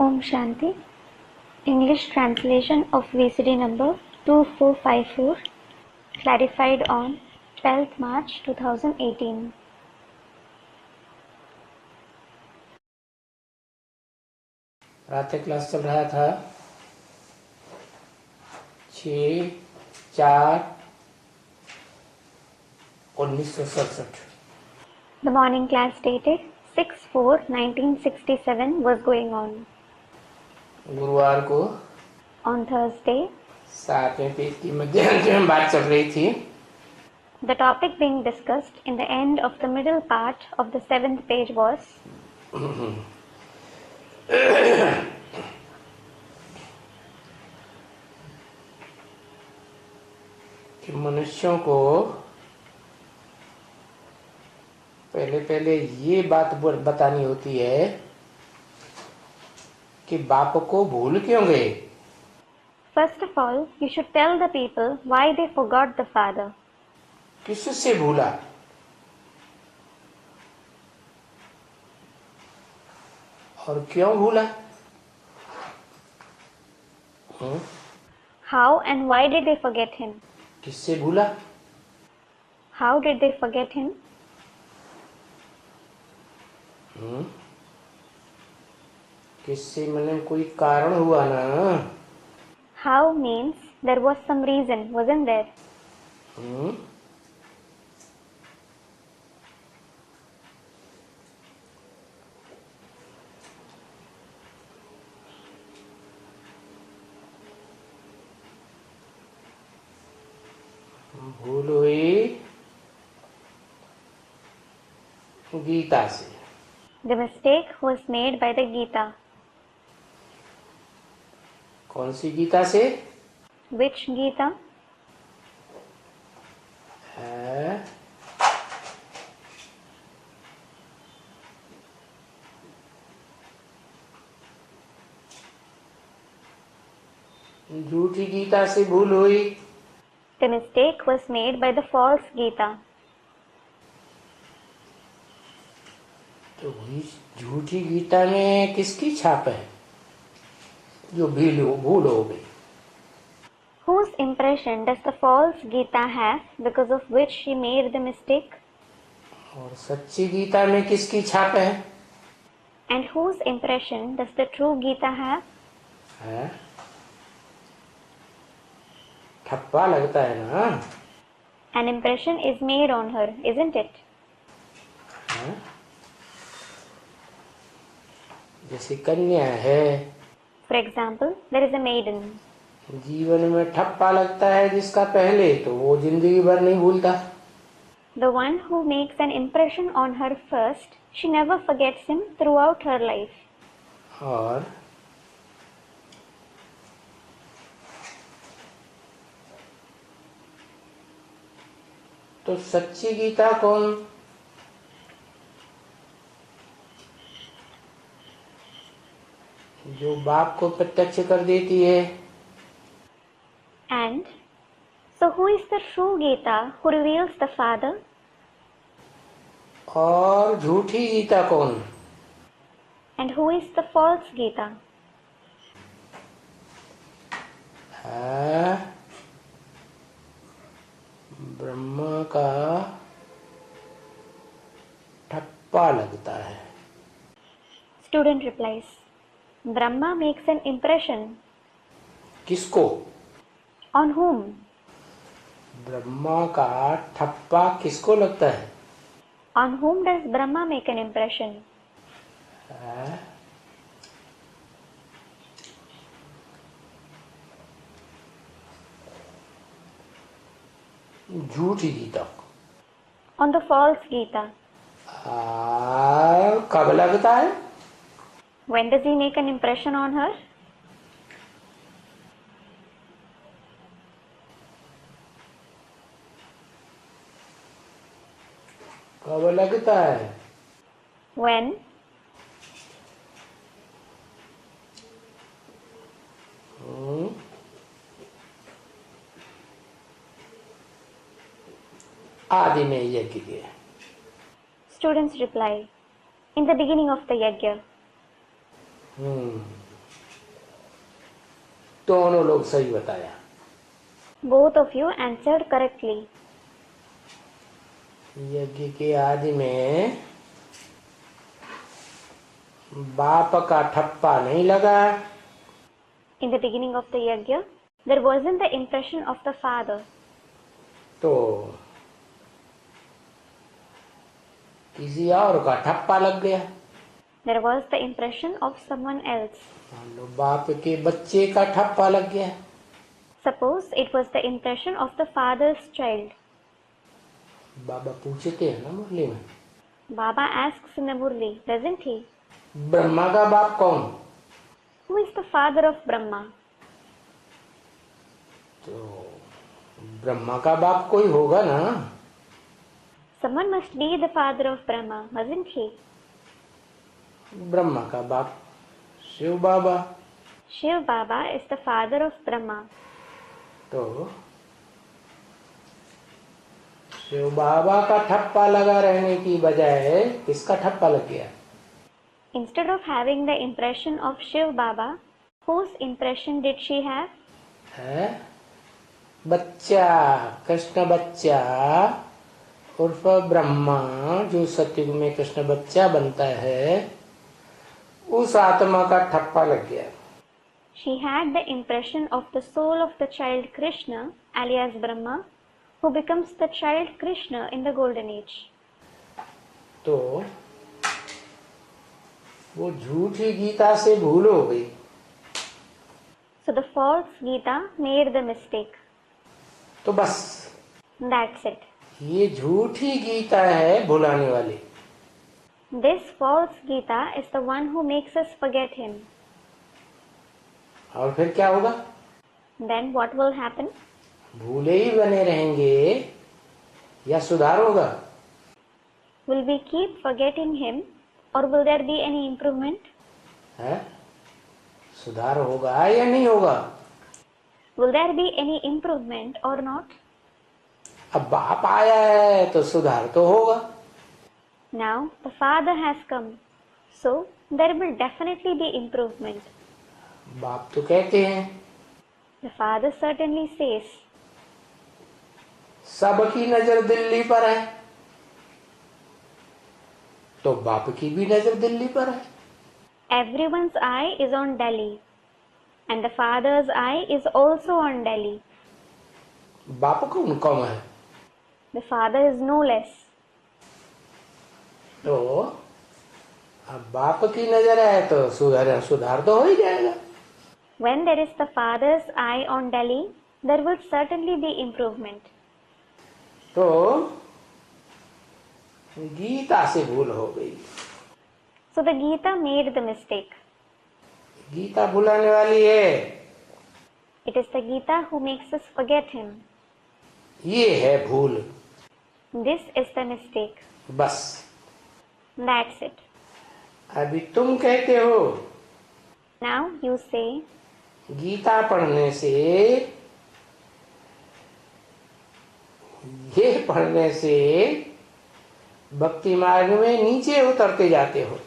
Om Shanti. English translation of VCD number 2454, clarified on 12th March 2018. प्रातः class चल रहा था 6/4/1967। The morning class dated 6/4/1967 was going on. गुरुवार को On Thursday, 7वें page की मध्य में बात चल रही थी। the topic being discussed in the end of the middle part of the 7th page was कि मनुष्यों को पहले ये बात बतानी होती है कि बाप को भूल क्यों गए। First of all, you should tell the people why they forgot the father. किससे भूला, और क्यों भूला। How and why did they forget him? किससे भूला, How did they forget him? किससे मैंने कोई कारण हुआ ना। How means there was some reason, wasn't there? भूल हुई गीता से। The mistake was made by the Gita. कौन सी गीता से? Which Gita? झूठी गीता से भूल हुई। The mistake was made by the false Gita. तो झूठी गीता में किसकी छाप है जो भूल हो गई? Whose impression does the false Gita have because of which she made the mistake? और सच्ची गीता में किसकी छाप है? And whose impression does the true Gita have? ठप्पा लगता है ना। An impression is made on her, isn't it? जैसे कन्या है, For example, there is a maiden. जीवन में ठप्पा लगता है जिसका पहले, तो वो जिंदगी भर नहीं भूलता। The one who makes an impression on her first, she never forgets him throughout her life. और तो सच्ची गीता कौन? जो बाप को प्रत्यक्ष कर देती है। And so who is the true Gita who reveals the Father? और झूठी गीता कौन? And who is the false Gita? Brahma का ठप्पा लगता है। Student replies, Brahma makes an impression. किसको? On whom? ब्रह्मा का ठप्पा किसको लगता है? On whom does Brahma make an impression? झूठी Gita. On the false Gita. कब लगता है? When does he make an impression on her? कब लगता है? When? आदि में यज्ञ के। Students reply, in the beginning of the yajna. दोनों लोग सही बताया। Both of you answered correctly. यज्ञ के आदि में बाप का ठप्पा नहीं लगा। In the beginning of the yajna, there wasn't the impression of the father. तो किसी और का ठप्पा लग गया। There was the impression of someone else. मान लो बाप के बच्चे का ठप्पा लग गया। Suppose it was the impression of the father's child. बाबा पूछते हैं ना मुरली में, Baba asks in the Murli, doesn't he? Brahma का बाप कौन? Who is the father of Brahma? तो ब्रह्मा का बाप कोई होगा ना। Someone must be the father of Brahma, mustn't he? Brahma का बाप शिव बाबा। Shiv Baba is the father of Brahma. तो शिव बाबा का ठप्पा लगा रहने की बजाय किसका ठप्पा लग गया? Instead of having the impression of Shiv Baba, whose impression did she have? है बच्चा, कृष्ण बच्चा उर्फ ब्रह्मा, जो सतयुग में कृष्ण बच्चा बनता है, उस आत्मा का ठप्पा लग गया। She had the impression of the soul of the child Krishna, alias Brahma, who becomes the child Krishna in the golden age. तो वो झूठी गीता से भूल हो गई। So the false Gita made the mistake. तो बस That's it. ये झूठी गीता है भुलाने वाली। This false Gita is the one who makes us forget him. और फिर क्या होगा? Then what will happen? भूले ही बने रहेंगे या सुधार होगा? Will we keep forgetting him or will there be any improvement? है सुधार होगा या नहीं होगा? Will there be any improvement or not? अब बाप आया है तो सुधार तो होगा। Now the father has come, so there will definitely be improvement. बाप तो कहते हैं The father certainly says, सबकी नजर दिल्ली पर है, तो बाप की भी नजर दिल्ली पर है। everyone's eye is on Delhi and the father's eye is also on Delhi. बाप कौन कम है? The father is no less. तो अब बाप की नजर है तो सुधार तो हो ही जाएगा। When there is the father's eye on Delhi, there will certainly be improvement. तो गीता से भूल हो गई। So the Gita made the mistake. Gita भुलाने वाली है। It is the Gita who makes us forget him. ये है भूल। This is the mistake. बस That's it. अभी तुम कहते हो Now you say, गीता पढ़ने से, ये पढ़ने से भक्ति मार्ग में नीचे उतरते जाते हो।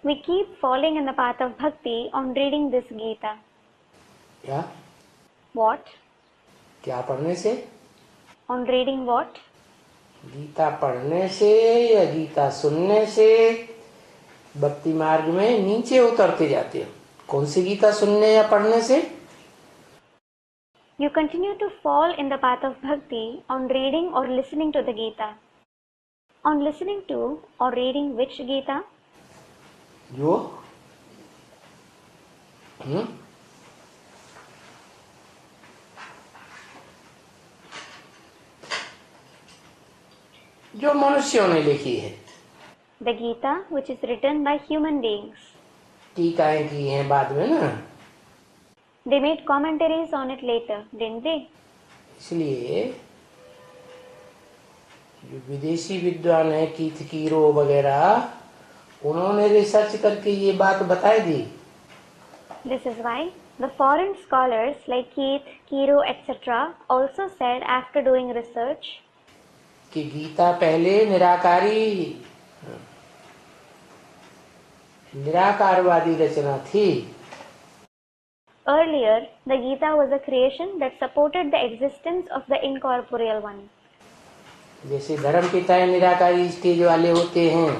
we keep falling in the path of bhakti on reading this Gita. क्या What? क्या पढ़ने से? On reading what? गीता पढ़ने से या गीता सुनने से भक्ति मार्ग में नीचे उतरते जाते हो। कौन सी गीता सुनने या पढ़ने से? You continue to fall in the path of bhakti on reading or listening to the Gita. On listening to or reading which Gita? जो जो मनुष्यों ने लिखी है। The Gita which is written by human beings. टीकाएं की हैं बाद में ना, They made commentaries on it later, didn't they? इसलिए जो विदेशी विद्वान है कीथ कीरो वगैरह, उन्होंने रिसर्च करके ये बात बताई दी। This is why the foreign scholars like Keith, Kiro, etc. also said after doing research कि गीता पहले निराकारवादी रचना थी। Earlier, the Gita was a creation that supported the existence of the incorporeal one. जैसे धर्म पिता निराकारी स्टेज वाले होते हैं,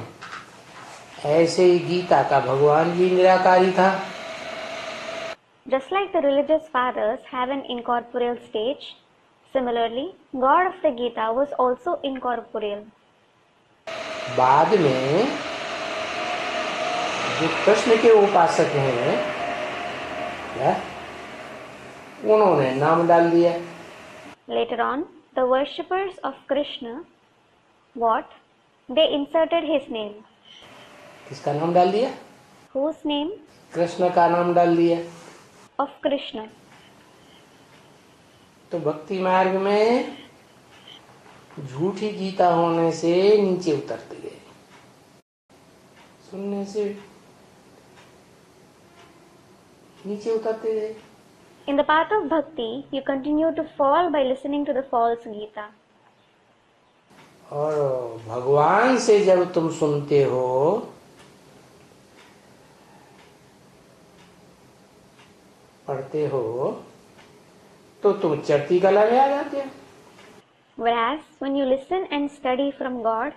ऐसे ही गीता का भगवान भी निराकारी था। Just like the religious fathers have an incorporeal stage, similarly, God of the Gita was also incorporeal. बाद में जो कृष्ण के उपासक हैं, उन्होंने नाम डाल दिया। Later on, the worshippers of Krishna, what? They inserted his name. किसका नाम डाल दिया? Whose name? कृष्ण का नाम डाल दिया। Of Krishna. तो भक्ति मार्ग में झूठी गीता होने से नीचे उतरते गए, सुनने से नीचे उतरते गए। In the path of bhakti, you continue to fall by listening to the false Gita. और भगवान से जब तुम सुनते हो पढ़ते हो तो तुम चढ़ती कला में आ जाते हो। Whereas, when you listen and study from God,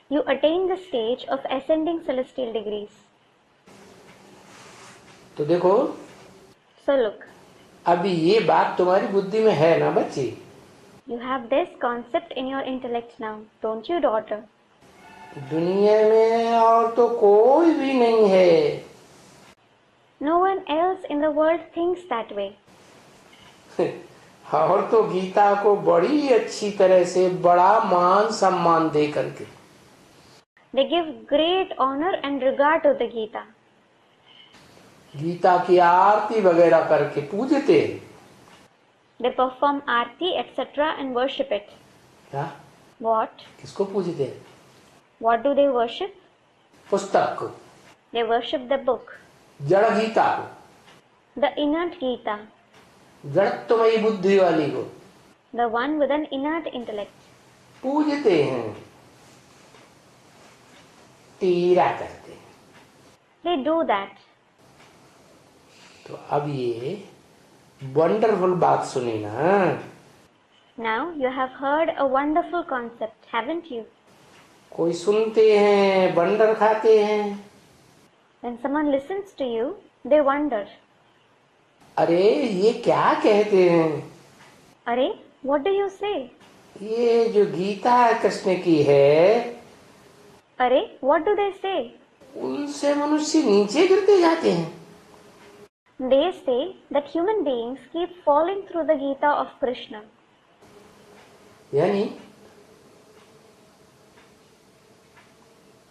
you attain the stage of ascending celestial degrees. तो देखो, So look, अभी ये बात तुम्हारी बुद्धि में है ना बच्ची? you have this concept in your intellect now, don't you, daughter? दुनिया में और तो कोई भी नहीं है। No one else in the world thinks that way. और तो गीता को बड़ी अच्छी तरह से बड़ा मान सम्मान दे करके They give great honor and regard to the Gita. Gita की आरती वगैरह करके पूजते। They perform aarti, etc. and worship it. क्या? What? किसको पूजते? What do they worship? पुस्तक को, They worship the book, जड़ गीता को, the inert Gita, जड़त्वमयी बुद्धि वाली को the one with an inert intellect. पूजते हैं, तीरा करते हैं। They do that. तो अब ये वंडरफुल बात सुनी ना। Now you have heard a wonderful concept, haven't you? कोई सुनते हैं वंडर खाते हैं। When someone listens to you, they wonder, अरे ये क्या कहते हैं? Are, what do you say? ये जो गीता कृष्ण की है, Are, what do they say? उनसे मनुष्य नीचे गिरते जाते हैं। They say that human beings keep falling through the Gita of Krishna. यानी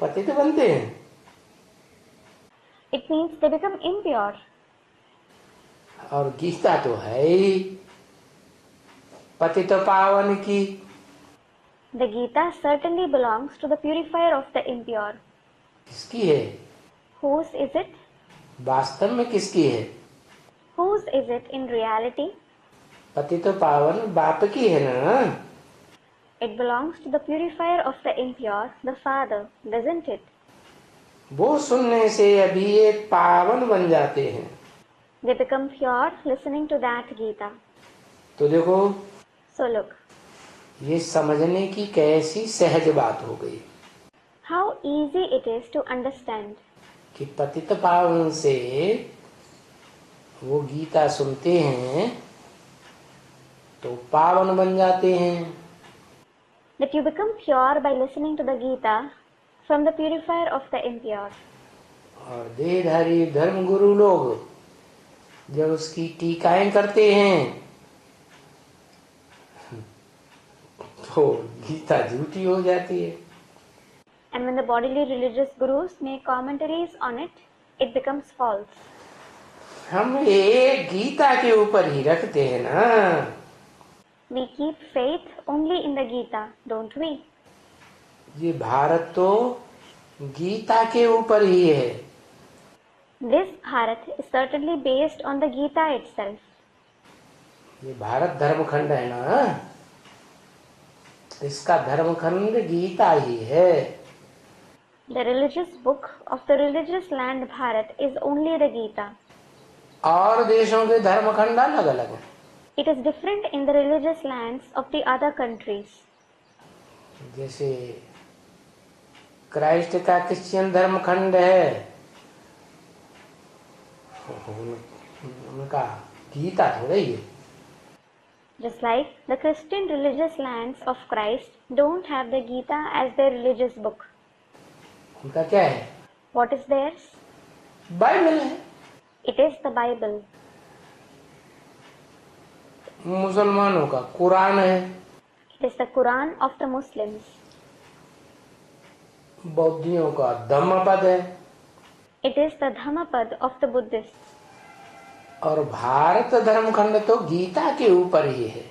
पतित बनते हैं। It means they become impure. और गीता तो है ही पतित पावन की। The Gita certainly belongs to the purifier of the impure. किसकी है? Whose is it? वास्तव में किसकी है? Whose is it in reality? पतित पावन बाप की है ना। It belongs to the purifier of the impure, the Father, doesn't it? वो सुनने से अभी ये पावन बन जाते हैं। They become pure listening to that Gita. तो देखो, So look, ये समझने की कैसी सहज बात हो गई how easy it is to understand. कि पतित पावन से वो गीता सुनते हैं तो पावन बन जाते हैं। That you become pure by listening to the Gita from the purifier of the impure. और देहधारी धर्म गुरु लोग जब उसकी टीकाएं करते हैं तो गीता झूठी हो जाती है। And when the bodily religious gurus make commentaries on it, it becomes false. हम एक गीता के ऊपर ही रखते हैं ना। We keep faith only in the Gita, don't we? ये भारत तो गीता के ऊपर ही है। This Bharat is certainly based on the Gita itself. ये भारत धर्मखंड है ना, इसका धर्मखंड गीता ही है। The religious book of the religious land Bharat is only the Gita. और देशों के धर्मखंड अलग अलग हैं। It is different in the religious lands of the other countries. जैसे क्राइस्ट का क्रिश्चियन धर्मखंड है, उनका गीता थोड़ा ही है। Just like the Christian religious lands of Christ don't have the Gita as their religious book. उनका क्या है? What is theirs? बाइबल है। It is the Bible. मुसलमानों का कुरान है। It is the Quran of the Muslims. बौद्धियों का धम्मपद है। It is the Dhammapad of the Buddhists. और भारत धर्मखंड तो गीता के ऊपर ही है।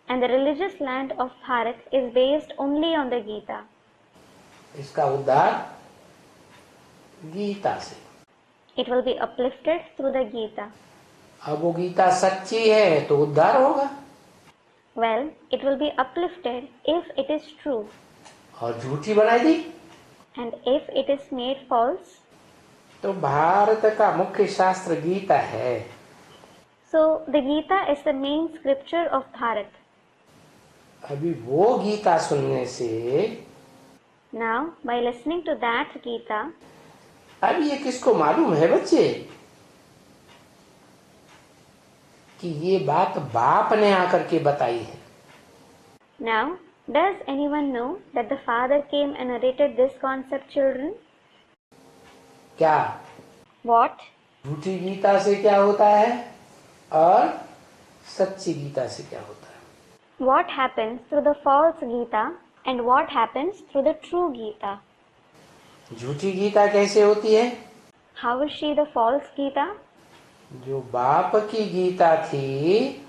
And the religious land of Bharat is based only on the Gita. इसका उद्धार गीता से। It will be uplifted through the Gita. अब वो गीता सच्ची है तो उद्धार होगा, Well, it will be uplifted if it is true. और झूठी बनाई दी And if it is made false, तो भारत का मुख्य शास्त्र गीता है। so the Gita is the main scripture of Bharat. अभी वो गीता सुनने से Now, by listening to that Gita, अब ये किसको मालूम है बच्चे कि ये बात बाप ने आकर के बताई है? now, does anyone know that the father came and narrated this concept, children? क्या What? झूठी गीता से क्या होता है और सच्ची गीता से क्या होता है? What happens through the false Gita and what happens through the true Gita? झूठी गीता कैसे होती है? How is she the false Gita? जो बाप की गीता थी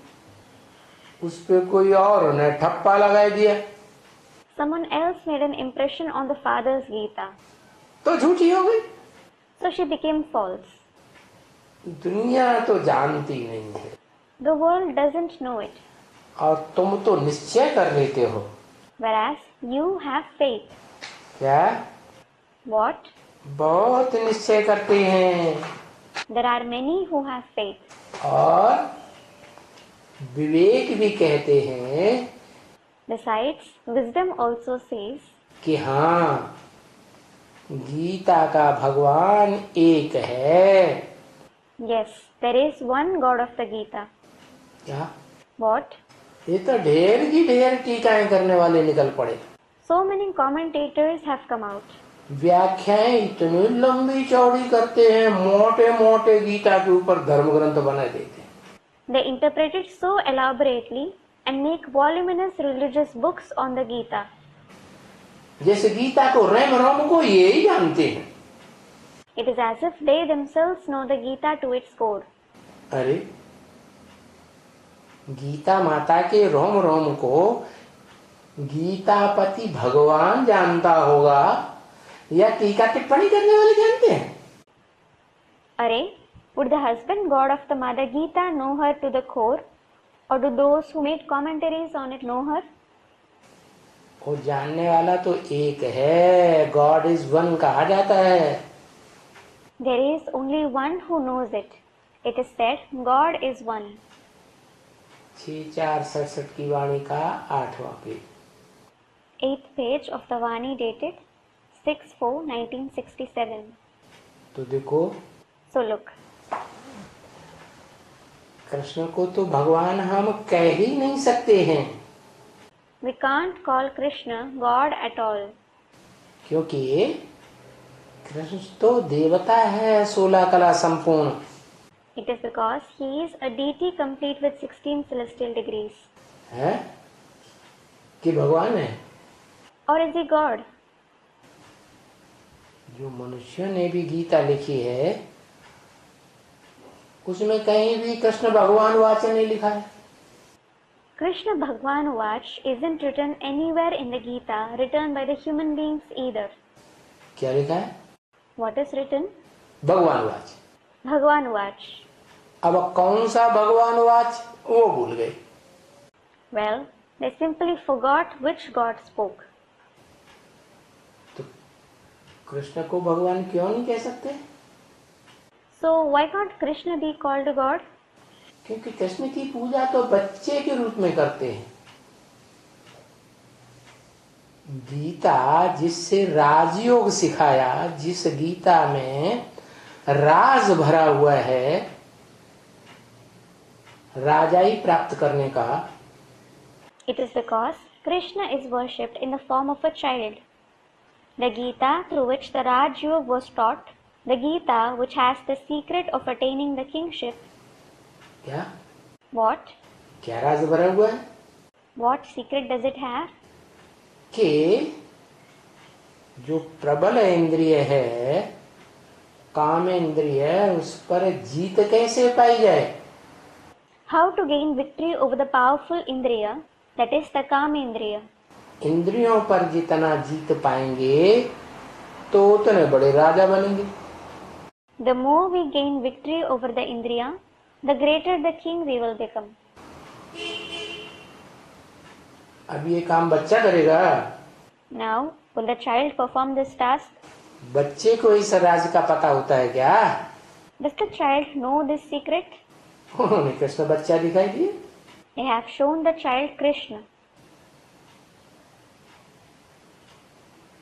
उस पे कोई और ने ठप्पा लगा दिया Someone else made an impression on the father's Gita. तो झूठी हो गई। So she became false. दुनिया तो जानती नहीं है The world doesn't know it. और तुम तो निश्चय कर लेते हो। Whereas you have faith. क्या? What? बहुत निश्चय करते हैं There are many who have faith. और विवेक भी कहते हैं Besides, wisdom also says कि हाँ गीता का भगवान एक है। yes, there is one God of the Gita. क्या? What? ये तो ढेर की ढेर टीकाएं करने वाले निकल पड़े। So many commentators have come out. व्याख्याएं इतनी लंबी चौड़ी करते हैं, मोटे मोटे गीता के ऊपर धर्म ग्रंथ बना देते हैं। They interpret it so elaborately and make voluminous religious books on the Gita. जैसे गीता को रैम रोम को ये ही जानते हैं। It is as if they themselves know the Gita to its core. अरे गीता माता के रोम रोम को गीतापति भगवान जानता होगा या टीका टिप्पणी करने वाले जानते हैं? Array, would the husband God of the Mother Gita know her to the core, or do those who made commentaries on it know her? वो जानने वाला तो एक है, गॉड इज वन कहा जाता है। There is only one who knows it. It is said God is one. 6467 की वाणी का 8वां page. 8th page of the Vani dated 6/4/1967. तो देखो So look, कृष्ण को तो भगवान हम कह ही नहीं सकते हैं, we can't call Krishna God at all. क्योंकि कृष्ण तो देवता है 16 कला संपूर्ण। It is because he is a deity complete with 16 celestial degrees. है कि भगवान है? Or is he God? जो मनुष्य ने भी गीता लिखी है उसमें कहीं भी कृष्ण भगवान वाच नहीं लिखा है। Krishna Bhagwan Vach isn't written anywhere in the Gita written by the human beings either. क्या लिखा है? What is written? भगवान वाच। Bhagwan Vach. अब कौन सा भगवान वाच वो भूल गए। Well, they simply forgot which God spoke. तो कृष्ण को भगवान क्यों नहीं कह सकते? So why can't Krishna be called a god? क्योंकि कृष्ण की पूजा तो बच्चे के रूप में करते हैं। गीता जिससे राजयोग सिखाया, जिस गीता में राज भरा हुआ है राजाई प्राप्त करने का, It is because Krishna is worshipped in the form of a child. The Gita through which the Raj Yoga was taught, the Gita which has the secret of attaining the kingship. क्या What? क्या राज भरा हुआ है? What secret does it have? कि जो प्रबल इंद्रिय है, काम इंद्रिय, उस पर जीत कैसे पाई जाए? How to gain victory over the powerful Indriya, that is the Kamendriya. इंद्रियों पर जितना जीत पाएंगे तो उतने बड़े राजा बनेंगे। The more we gain victory over the Indriya, the greater the king we will become. अब ये काम बच्चा करेगा? Now, will the child perform this task? बच्चे को इस राज का पता होता है क्या? Does the child know this secret? उन्होंने कृष्ण बच्चा दिखाई दिए। They have shown the child Krishna.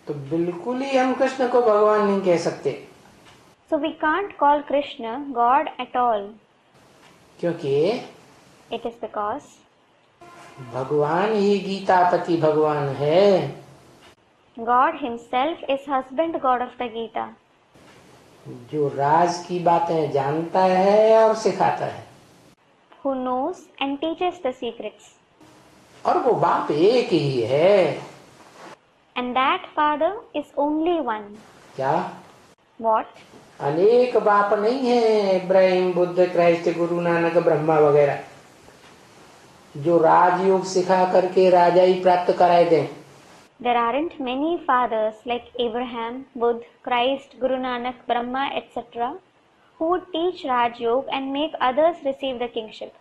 तो बिल्कुल ही हम कृष्ण को भगवान नहीं कह सकते। So we can't call Krishna God at all. क्योंकि It is because भगवान ही गीतापति भगवान है। God himself is husband God of the Gita, जो राज की बातें जानता है और सिखाता है, who knows and teaches the secrets. और वो बाप एक ही है। And that Father is only one. क्या What? अनेक बाप नहीं है, इब्राहिम, बुद्ध, क्राइस्ट, गुरु नानक, ब्रह्मा वगैरह, जो राजयोग सिखा करके राजाई प्राप्त कराए दें। There aren't many fathers like Abraham, Buddha, Christ, Guru Nanak, Brahma, etc. who would teach Raj Yoga and make others receive the kingship.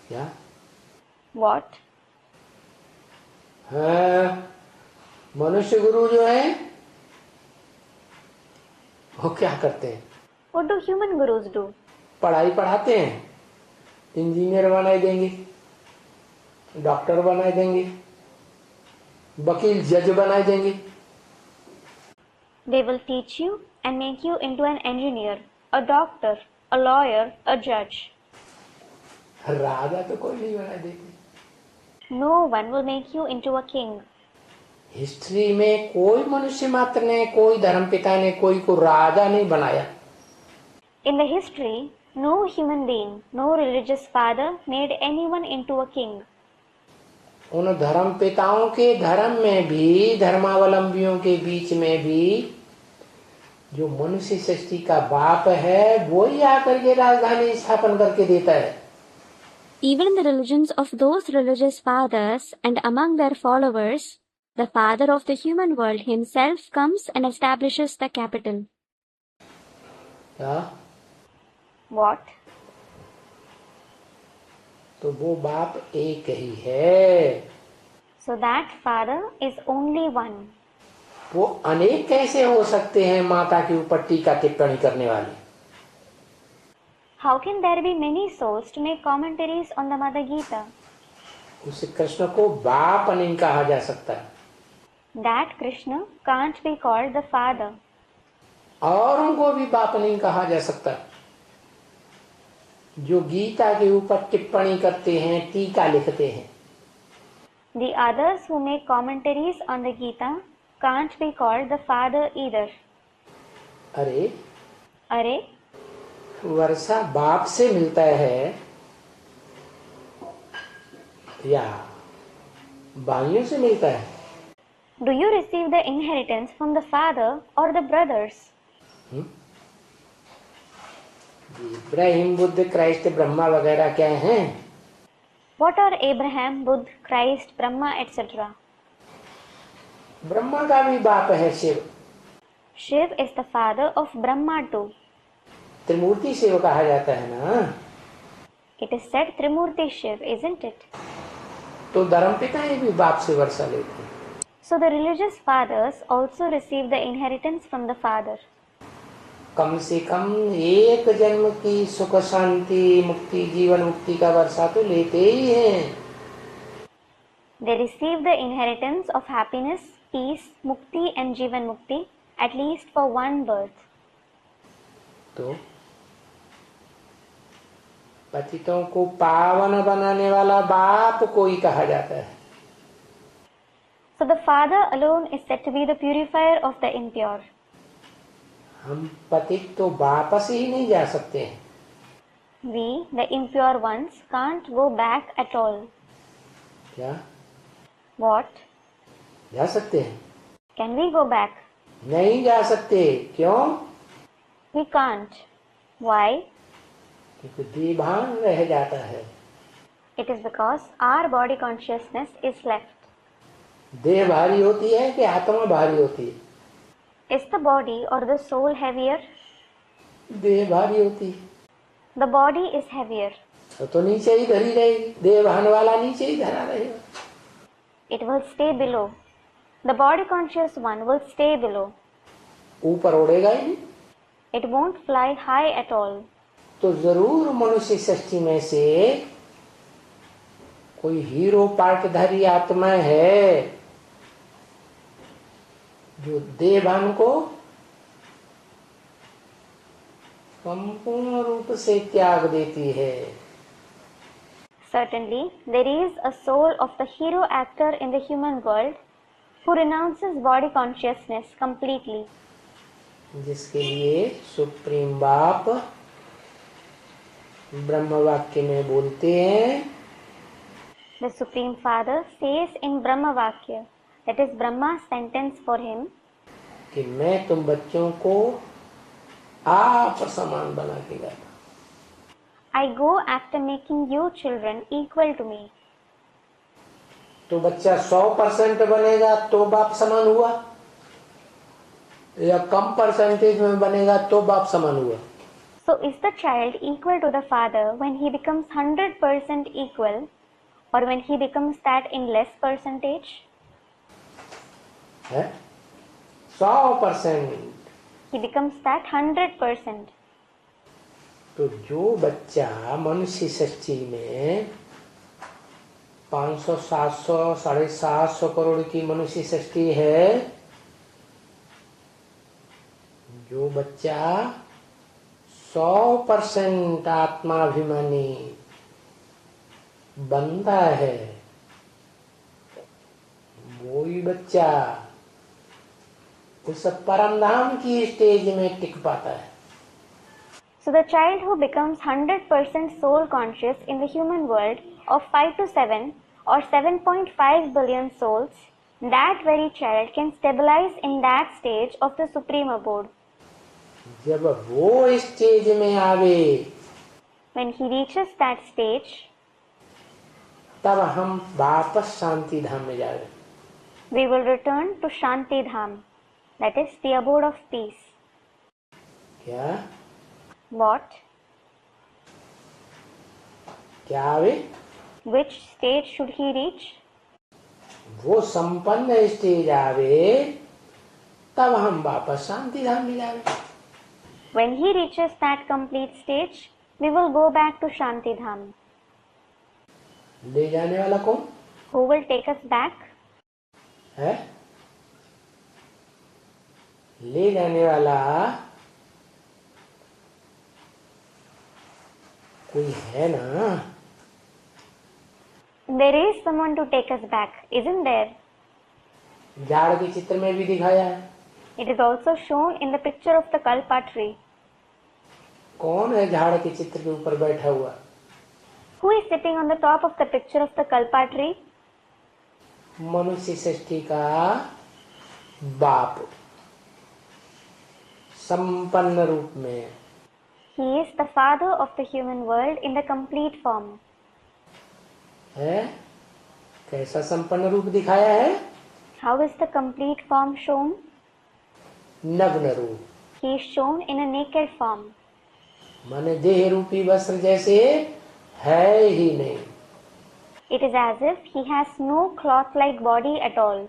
क्या What? हाँ, मनुष्य गुरु जो है वो क्या करते हैं? What do human gurus do? पढ़ाई पढ़ाते हैं, इंजीनियर बनाए देंगे, डॉक्टर बनाए देंगे, वकील जज बनाए देंगे। They will teach you and make you into an engineer, a doctor, a lawyer, a judge. राजा तो कोई नहीं बना देते। No one will make you into a king. History में कोई मनुष्य मात्र ने, कोई धर्मपिता ने कोई को राजा नहीं बनाया। In the history, no human being, no religious father made anyone into a king. उन धर्म पिताओं के धर्म में भी, धर्मावलंबियों के बीच में भी जो मनुष्य सृष्टि का बाप है वो ही आकर के राजधानी स्थापन करके देता है। Even in the religions of those religious fathers and among their followers, the father of the human world himself comes and establishes the capital. क्या? What? तो वो बाप एक ही है। So that father is only one. वो अनेक कैसे हो सकते हैं माता के ऊपर टीका टिप्पणी करने वाले? How can there be many souls to make commentaries on the Mother Gita? उस कृष्ण को बाप नहीं कहा जा सकता। That Krishna can't be called the father. और उनको भी बाप नहीं कहा जा सकता जो गीता के ऊपर टिप्पणी करते हैं, टीका लिखते हैं। The others who make commentaries on the Gita can't be called the father either. अरे वर्षा बाप से मिलता है या भाइयों से मिलता है? Do you receive the inheritance from the father or the brothers? Ibrahim, Buddha, Christ, Brahma वगैरह क्या हैं? What are Abraham, Buddha, Christ, Brahma, etc.? Brahma का भी बाप है Shiv. Shiv is the father of Brahma too. त्रिमूर्ति शिव कहा जाता है ना। It is said Trimurti Shiv, isn't it? तो धर्मपिता ही भी बाप से वर्षा लेते हैं। So the religious fathers also receive the inheritance from the father. कम से कम एक जन्म की सुख शांति मुक्ति जीवन मुक्ति का वर्षा तो लेते ही हैं। They receive the inheritance of happiness, peace, mukti and jivan mukti at least for one birth. तो पतितों को पावन बनाने वाला बाप कोई कहा जाता है। So the father alone is said to be the purifier of the impure. हम पतित तो वापस ही नहीं जा सकते हैं। We, the impure ones, can't go back at all. क्या What? जा सकते हैं? Can we go back? नहीं जा सकते। क्यों? We can't. Why? क्योंकि देभान रह जाता है। It is because our body consciousness is left. देह भारी होती है कि आत्मा भारी होती है? Is the body or the soul heavier? देह भारी होती है। The body is heavier. तो नीचे ही धरी रहेगी, देहभान वाला नीचे ही धरा रहेगा। It will stay below. The body conscious one will stay below. ऊपर उड़ेगा ही नहीं। It won't fly high at all. तो जरूर मनुष्य सृष्टि में से कोई हीरो पार्टधारी आत्मा है जो देहभान को संपूर्ण रूप से त्याग देती है। Certainly, there is a soul of the hero actor in the human world who renounces body consciousness completely. जिसके लिए सुप्रीम बाप ब्रह्म वाक्य में बोलते हैं। The Supreme Father says in Brahma Vakya, that is Brahma's sentence for him, कि मैं तुम बच्चों को आप समान बना के गया। I go after making you children equal to me. तो बच्चा 100% बनेगा तो बाप समान हुआ, या कम परसेंटेज में बनेगा तो बाप समान हुआ? So is the child equal to the father when he becomes 100% equal, or when he becomes that in less percentage? है 100%। He becomes that 100%. तो जो बच्चा मनुष्य सृष्टि में 500, 700, 750 करोड़ की मनुष्य सृष्टि है, जो बच्चा 100% आत्माभिमानी बनता है, वही बच्चा उस परम धाम की स्टेज में टिक पाता है। So the child who becomes 100% soul conscious in the human world of 5 to 7 or 7.5 billion souls, that very child can stabilize in that stage of the supreme abode. जब वो स्टेज में आवे, When he reaches that stage, तब हम वापस शांति धाम में जावे। we will return to Shanti Dham, that is the abode of peace. क्या What? क्या आवे? Which stage should he reach? वो संपन्न स्टेज आवे, तब हम वापस शांति धाम में जावे। When he reaches that complete stage, we will go back to Shanti Dham. ले जाने वाला कौन Who will take us back? है? ले जाने वाला कोई है ना? There is someone to take us back, isn't there? झाड़ के चित्र में भी दिखाया है। It is also shown in the picture of the Kalpa tree. कौन है झाड़ के चित्र के ऊपर बैठा हुआ? Who is sitting on the top of the picture of the Kalpa tree? मनुष्य सृष्टि का बाप संपन्न रूप में। He is the father of the human world in the complete form. है? कैसा संपन्न रूप दिखाया है? How is the complete form shown? नग्न रूप। He is shown in a naked form. माने देह रूपी वस्त्र जैसे है ही नहीं। It is as if he has no cloth-like body at all.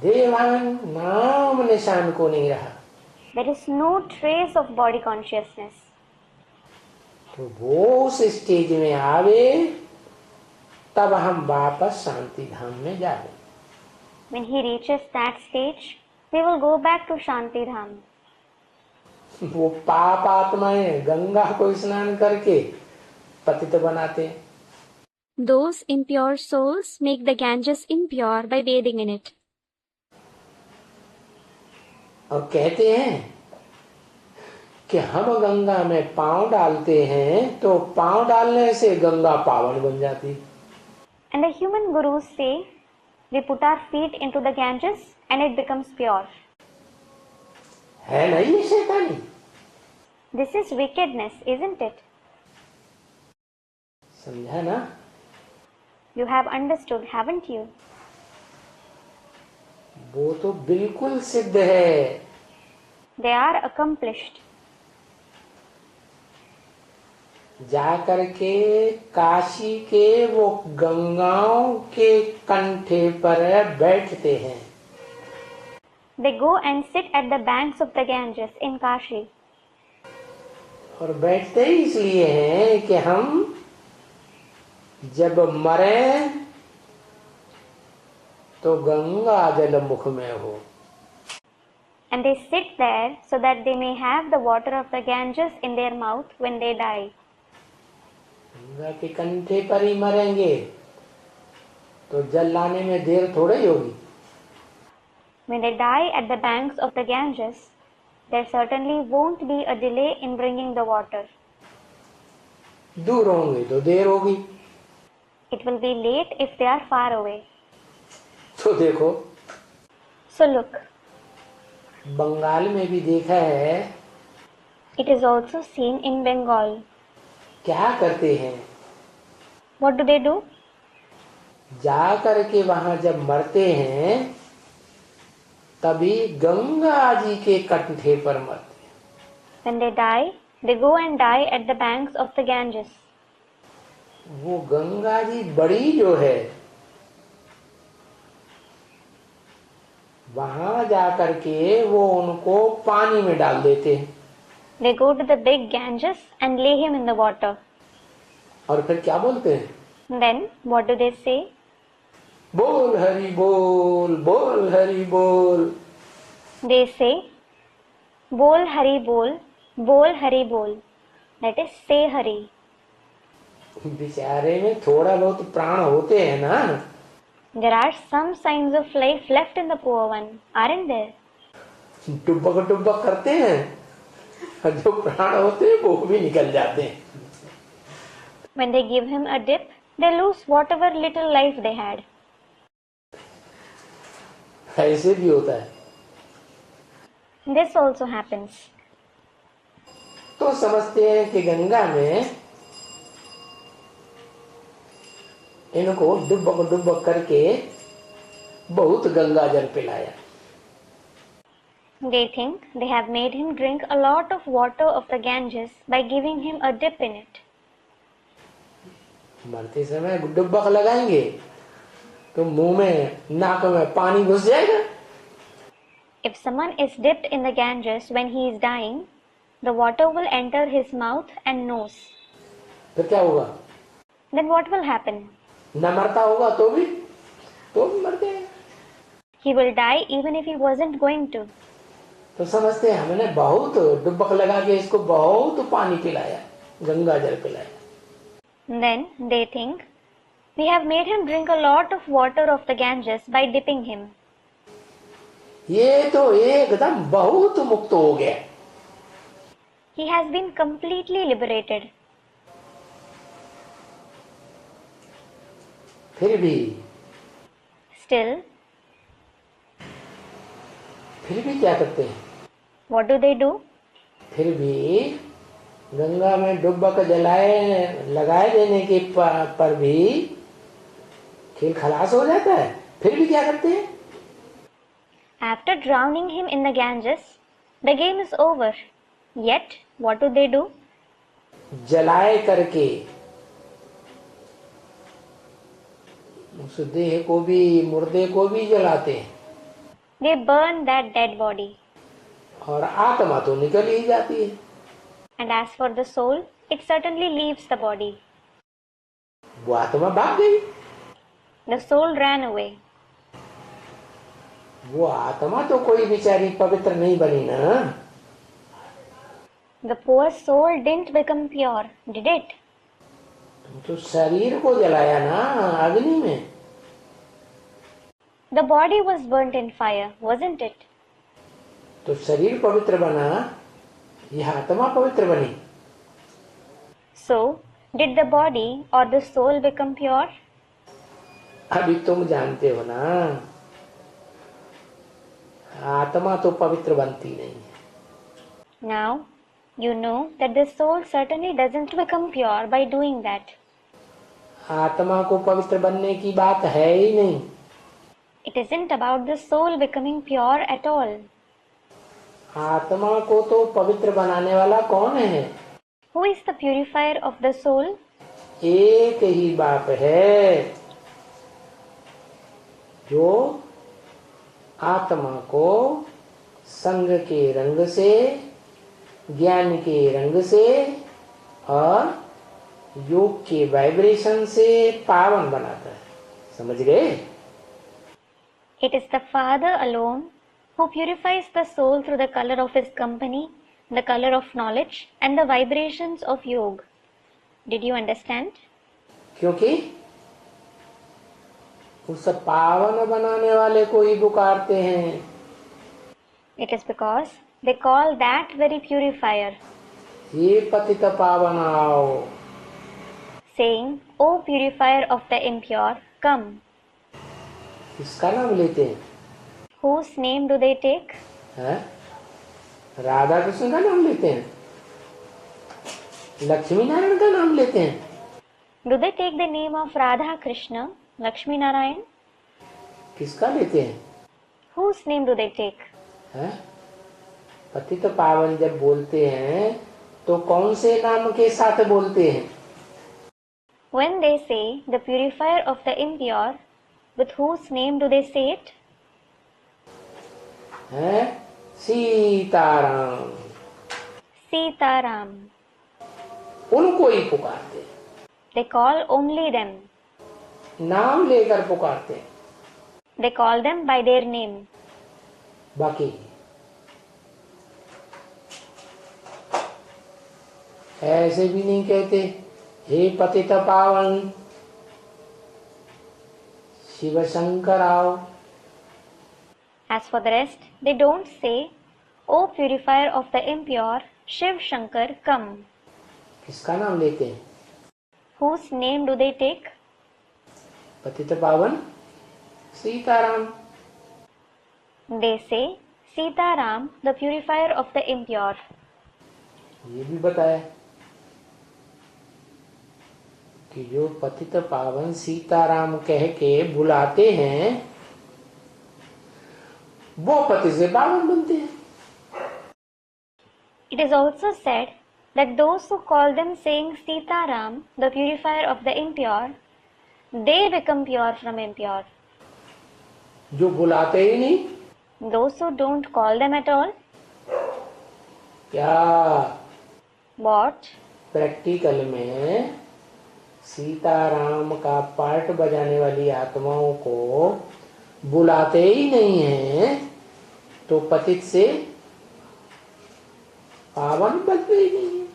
देहभान नाम निशान को नहीं रहा। There is no trace of body consciousness. तो वो उस स्टेज में आवे तब हम वापस शांति धाम में जाए. When he reaches that stage, we will go back to Shanti Dham. वो पाप आत्माएं गंगा को स्नान करके पतित बनाते हैं. Those impure souls make the Ganges impure by bathing in it. और कहते हैं कि हम गंगा में पांव डालते हैं तो पांव डालने से गंगा पावन बन जाती. And the human gurus say, we put our feet into the Ganges and it becomes pure. है ना ये शैतानी. This is wickedness, isn't it? समझा ना. You have understood, haven't you? वो तो बिल्कुल सिद्ध है. They are accomplished. जा करके काशी के वो गंगाओं के कंठे पर बैठते हैं. They go and sit at the banks of the Ganges in Kashi. और बैठते ही इसलिए हैं कि हम जब मरे तो गंगा जल मुख में हो. And they sit there so that they may have the water of the Ganges in their mouth when they die. Ganga के कंठे पर ही मरेंगे तो जल लाने में देर थोड़ी ही होगी. When they die at the banks of the Ganges, there certainly won't be a delay in bringing the water. दूर होंगे तो देर होगी. It will be late if they are far away. तो देखो So look, बंगाल में भी देखा है. it is also seen in Bengal. क्या करते हैं. What do they do? जा करके वहां जब मरते हैं तभी गंगा जी के कंठे पर मरते हैं. When they die, they go and die at the banks of the Ganges. वो गंगा जी बड़ी जो है वहां जा करके वो उनको पानी में डाल देते हैं. They go to the big Ganges and lay him in the water. और फिर क्या बोलते हैं. Then, what do they say? बोल हरि बोल, बोल हरि बोल. They say, Bol Hari Bol, Bol Hari Bol. That is, say Hari. बेचारे में थोड़ा बहुत प्राण होते हैं ना. There are some signs of life left in the poor one, aren't there? डुब्बक डुब्बक करते हैं और जो प्राण होते हैं वो भी निकल जाते हैं. When they give him a dip, they lose whatever little life they had. ऐसे भी होता है. This also happens. तो समझते हैं कि गंगा में इनको डुब्बक डुब्बक करके बहुत गंगा जल पिलाया. They think they have made him drink a lot of water of the Ganges by giving him a dip in it. मरते समय डुब्बक लगाएंगे तो मुंह में नाक में पानी घुस जाएगा. If someone is dipped in the Ganges when he is dying, the water will enter his mouth and nose. फिर क्या होगा. Then what will happen? न मरता होगा तो भी मरते हैं. He will die even if he wasn't going to. तो समझते हैं हमने बहुत डुब्बक लगा के इसको बहुत पानी पिलाया, गंगा जल पिलाया. Then they think, we have made him drink a lot of water of the Ganges by dipping him. ये तो एकदम बहुत मुक्त हो गया. He has been completely liberated. फिर भी Still, क्या करते हैं. what do they do? फिर भी गंगा में डुब्बक लगाए देने के पर भी खेल खलास हो जाता है. फिर भी क्या करते हैं. After drowning him in the Ganges, the game is over. Yet, what do they do? जलाए करके उस देह को भी, मुर्दे को भी जलाते हैं. They burn that dead body. और आत्मा तो निकल ही जाती है। And as for the soul, it certainly leaves the body. वो आत्मा भाग गई। The soul ran away. वो आत्मा तो कोई बेचारी पवित्र नहीं बनी ना। The poor soul didn't become pure, did it? तुम तो शरीर को जलाया ना अग्नि में। The body was burnt in fire, wasn't it? तो शरीर पवित्र बना, यह आत्मा पवित्र बनी। So, did the body or the soul become pure? अभी तुम जानते हो ना, आत्मा तो पवित्र बनती नहीं है। Now, you know that the soul certainly doesn't become pure by doing that. आत्मा को पवित्र बनने की बात है ही नहीं। It isn't about the soul becoming pure at all. आत्मा को तो पवित्र बनाने वाला कौन है? Who is the purifier of the soul? एक ही बाप है जो आत्मा को संग के रंग से, ज्ञान के रंग से और योग के वाइब्रेशन से पावन बनाता है। समझ गए? It is the Father alone who purifies the soul through the color of his company, the color of knowledge, and the vibrations of yoga. Did you understand? क्योंकि उस पावन बनाने वाले को ही पुकारते हैं। It is because they call that very purifier, ये पतित पावन आओ। saying, O purifier of the impure, come. किसका नाम लेते हैं? Whose name do they take? हैं? राधा कृष्ण का नाम लेते हैं? लक्ष्मी नारायण का नाम लेते हैं? Do they take the name of Radha Krishna, Lakshmi Narayan? किसका लेते हैं? Whose name do they take? हैं? पतित पावन जब बोलते हैं तो कौन से नाम के साथ बोलते हैं? When they say the purifier of the impure, with whose name do they say it? हैं? सीताराम। Sitaram. उनको ही पुकारते हैं, They call only them. नाम लेकर पुकारते हैं। They call them by their name. बाकी ऐसे भी नहीं कहते हे पतित पावन शिव शंकर आओ। As for the rest, they don't say, O purifier of the impure, Shiv Shankar, come. किसका नाम लेते हैं? Whose name do they take? पतित पावन Sitaram. They say, Sitaram, the purifier of the impure. ये भी बताया कि जो पतित पावन सीताराम कह के बुलाते हैं वो पति से पावन बनते हैं। It is also said that those who call them saying Sitaram, the purifier of the impure, they become pure from impure. जो बुलाते ही नहीं, Those who don't call them at all, क्या what? प्रैक्टिकल में सीताराम का पार्ट बजाने वाली आत्माओं को बुलाते ही नहीं हैं तो पतित से पावन बनते ही नहीं है।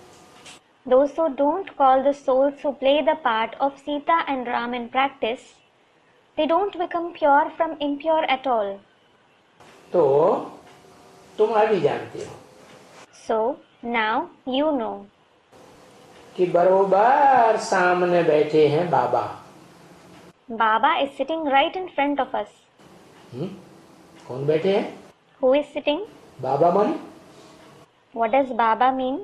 Those who don't call the souls who play the part of Sita and Ram in practice, they don't become pure from impure at all. तो तुम अभी जानते हो So, now you know कि बरोबर सामने बैठे हैं बाबा। Baba is sitting right in front of us. कौन बैठे हैं? Who is sitting? बाबा मन What does Baba mean?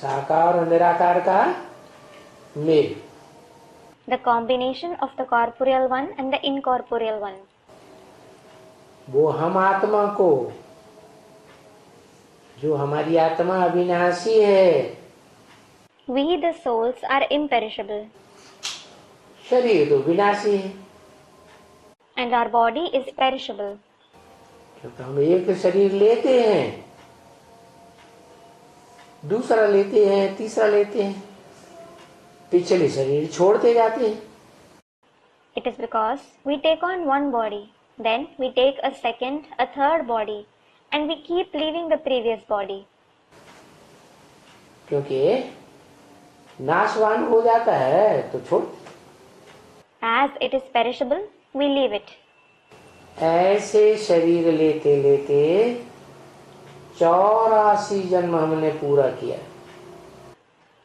साकार और निराकार का mail. The combination of the corporeal one and the incorporeal one. वो हम आत्मा को, जो हमारी आत्मा अविनाशी है, We the souls are imperishable शरीर तो विनाशी है and our body is perishable. क्योंकि हम एक शरीर लेते हैं, दूसरा लेते हैं, तीसरा लेते हैं, पिछले शरीर छोड़ते जाते हैं। It is because we take on one body, then we take a second, a third body, and we keep leaving the previous body. क्योंकि नाशवान हो जाता है तो छोड़, As it is perishable, we leave it. ऐसे शरीर लेते लेते 84 जन्म हमने पूरा किया।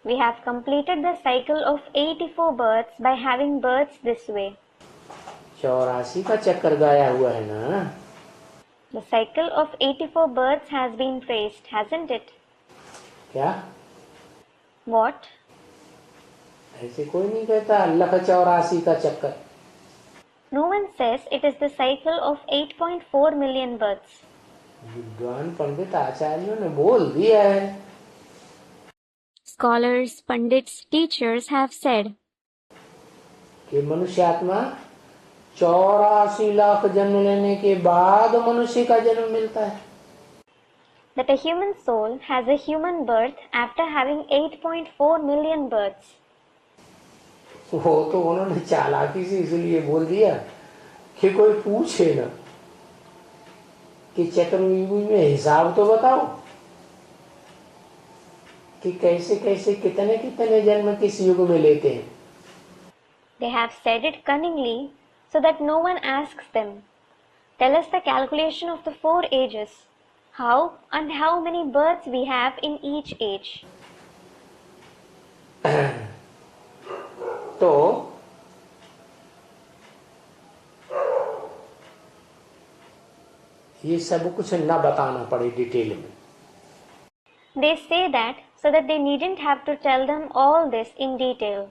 We have completed the cycle of 84 births by having births this way. 84 का चक्कर गाया हुआ है ना। The cycle of 84 births has been traced, hasn't it? क्या? What? ऐसे कोई नहीं कहता 1,84 का चक्कर। No one says it is the cycle of 8.4 million births. विद्वान पंडित आचार्यों ने बोल दिया है। Scholars, pundits, teachers have said कि मनुष्य आत्मा 84 लाख जन्म लेने के बाद मनुष्य का जन्म मिलता है। that a human soul has a human birth after having 8.4 million births. वो तो उन्होंने चालाकी से इसलिए बोल दिया कि कोई पूछे ना कि चतुर्युगी में हिसाब तो बताओ कि कैसे कैसे कितने कितने जन्म किस युग में लेते हैं। They have said it cunningly so that no one asks them, tell us the calculation of the 4 ages, how and how many births we have in each age. तो ये सब कुछ न बताना पड़े डिटेल में। They say that so that they needn't have to tell them all this in detail.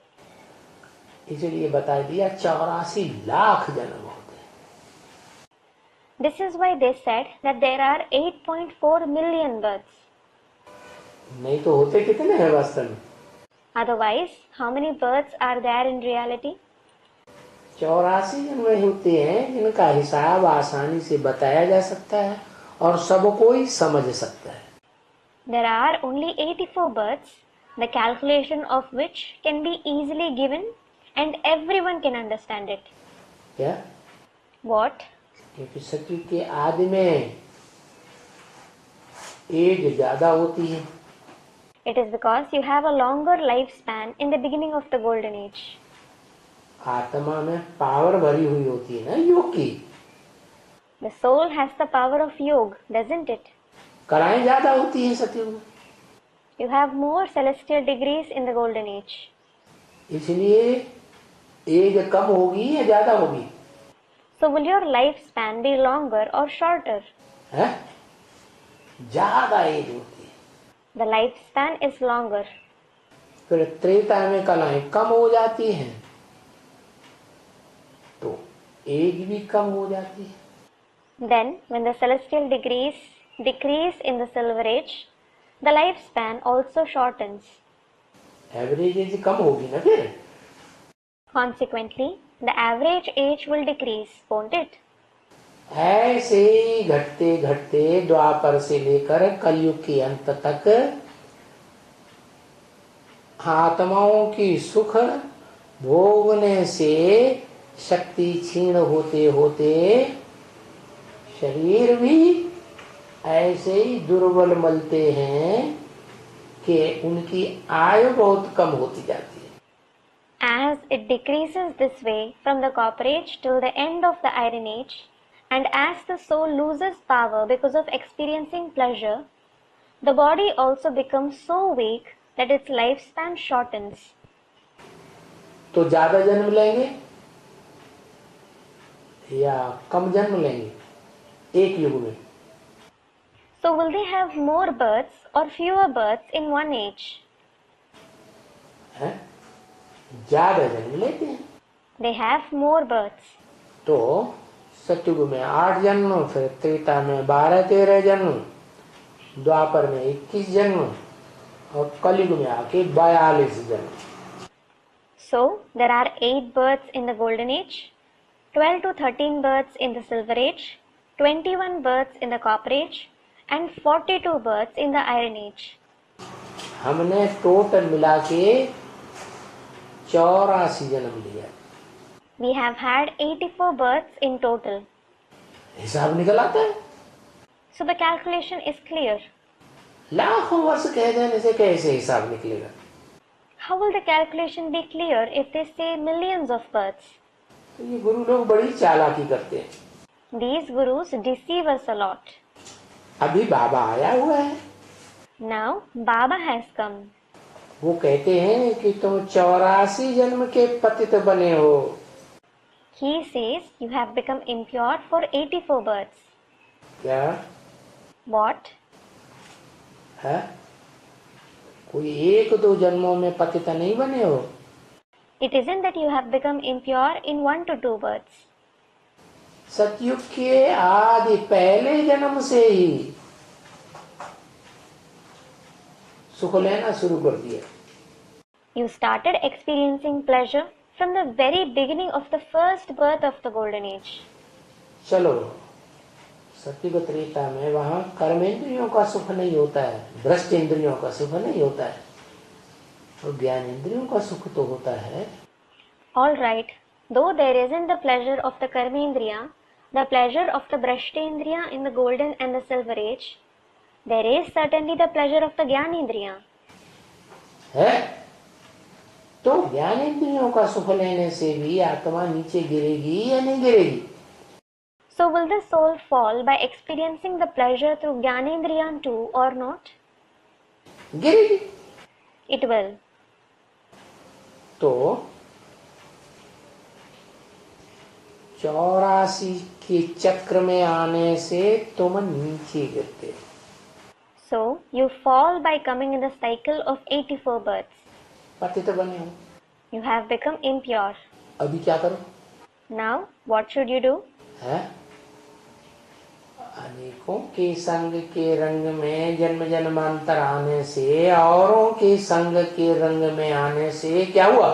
इसलिए बता दिया 84 लाख जन्म होते हैं। This is why they said that there are 8.4 million births. नहीं तो होते कितने हैं वास्तव में? Otherwise, how many births are there in reality? 84 जन्म होते हैं जिनका हिसाब आसानी से बताया जा सकता है और सब कोई समझ सकता है। There are only 84 births, the calculation of which can be easily given and everyone can understand it. क्या? What? क्योंकि सतयुग के आदि में एज ज्यादा होती है। It is because you have a longer lifespan in the beginning of the golden age. आत्मा में पावर भरी हुई होती है ना योग की। The soul has the power of yoga, doesn't it? कलाएं ज्यादा होती है सतयुग में। You have more celestial degrees in the golden age. इसलिए एज कम होगी या ज्यादा होगी? So will your lifespan be longer or shorter? है? ज्यादा एज होती है। The lifespan is longer. फिर त्रेता में कलाएं कम हो जाती हैं तो एज भी कम हो जाती है। Then, when the celestial degrees decrease in the silver age, the lifespan also shortens. Average age कम होगी ना फिर। Consequently, the average age will decrease, won't it? ऐसे ही घटते घटते द्वापर से लेकर कलयुग के अंत तक आत्माओं की सुख भोगने से शक्ति क्षीण होते होते शरीर भी ऐसे ही दुर्बल मलते हैं कि उनकी आयु बहुत कम होती जाती है। As it decreases this way from the copper age till the end of the iron age, and as the soul loses power because of experiencing pleasure, the body also becomes so weak that its lifespan shortens. तो ज्यादा जन्म लेंगे या कम जन्म लेंगे एक युग में? So will they have more births or fewer births in one age? है? ज्यादा जन्म लेते हैं। They have more births. तो सतयुग में 8 जन्म, फिर त्रेता में 12-13 जन्म, द्वापर में 21 जन्म और कलयुग में आके 42 जन्म। So there are 8 births in the golden age, 12 to 13 births in the silver age, 21 births in the Copper Age and 42 births in the Iron Age. हमने टोटल मिला के 84 जन्म लिया। We have had 84 births in total. हिसाब निकल आता है। So the calculation is clear. लाखों वर्ष कह देने से कैसे हिसाब निकलेगा? How will the calculation be clear if they say millions of births? तो ये गुरु लोग बड़ी चालाकी करते हैं। These gurus deceive us a lot. अभी बाबा आया हुआ है। Now Baba has come. वो कहते हैं कि तुम 84 जन्म के पतित बने हो। He says you have become impure for 84 births. क्या? What? है? कोई एक दो जन्मों में पतित नहीं बने हो? It isn't that you have become impure in 1 to 2 births. सतयुग के आदि पहले जन्म से ही सुख लेना शुरू कर दिया। You started experiencing pleasure from the very beginning of the first birth of the Golden Age. चलो सतयुग त्रेता में वहां कर्मेंद्रियों का सुख नहीं होता है, दृष्ट इंद्रियों का सुख नहीं होता है, और ज्ञान इंद्रियों का सुख तो होता है। All right, though there isn't the pleasure of the Karmendriya, the pleasure of the Brashtendriya in the Golden and the Silver Age, there is certainly the pleasure of the Jnanendriya. है तो ज्ञान इंद्रियों का सुख लेने से भी आत्मा नीचे गिरेगी या नहीं गिरेगी? So will the soul fall by experiencing the pleasure through Jnanendriya too or not? गिरेगी। It will. तो 84 के चक्र में आने से तुम नीचे गिरते। So you fall by coming in the cycle of 84 births. पतित बने हो। You have become impure. अभी क्या करो? Now what should you do? है अनेकों के संग के रंग में जन्म जन्मांतर आने से, औरों के संग के रंग में आने से क्या हुआ?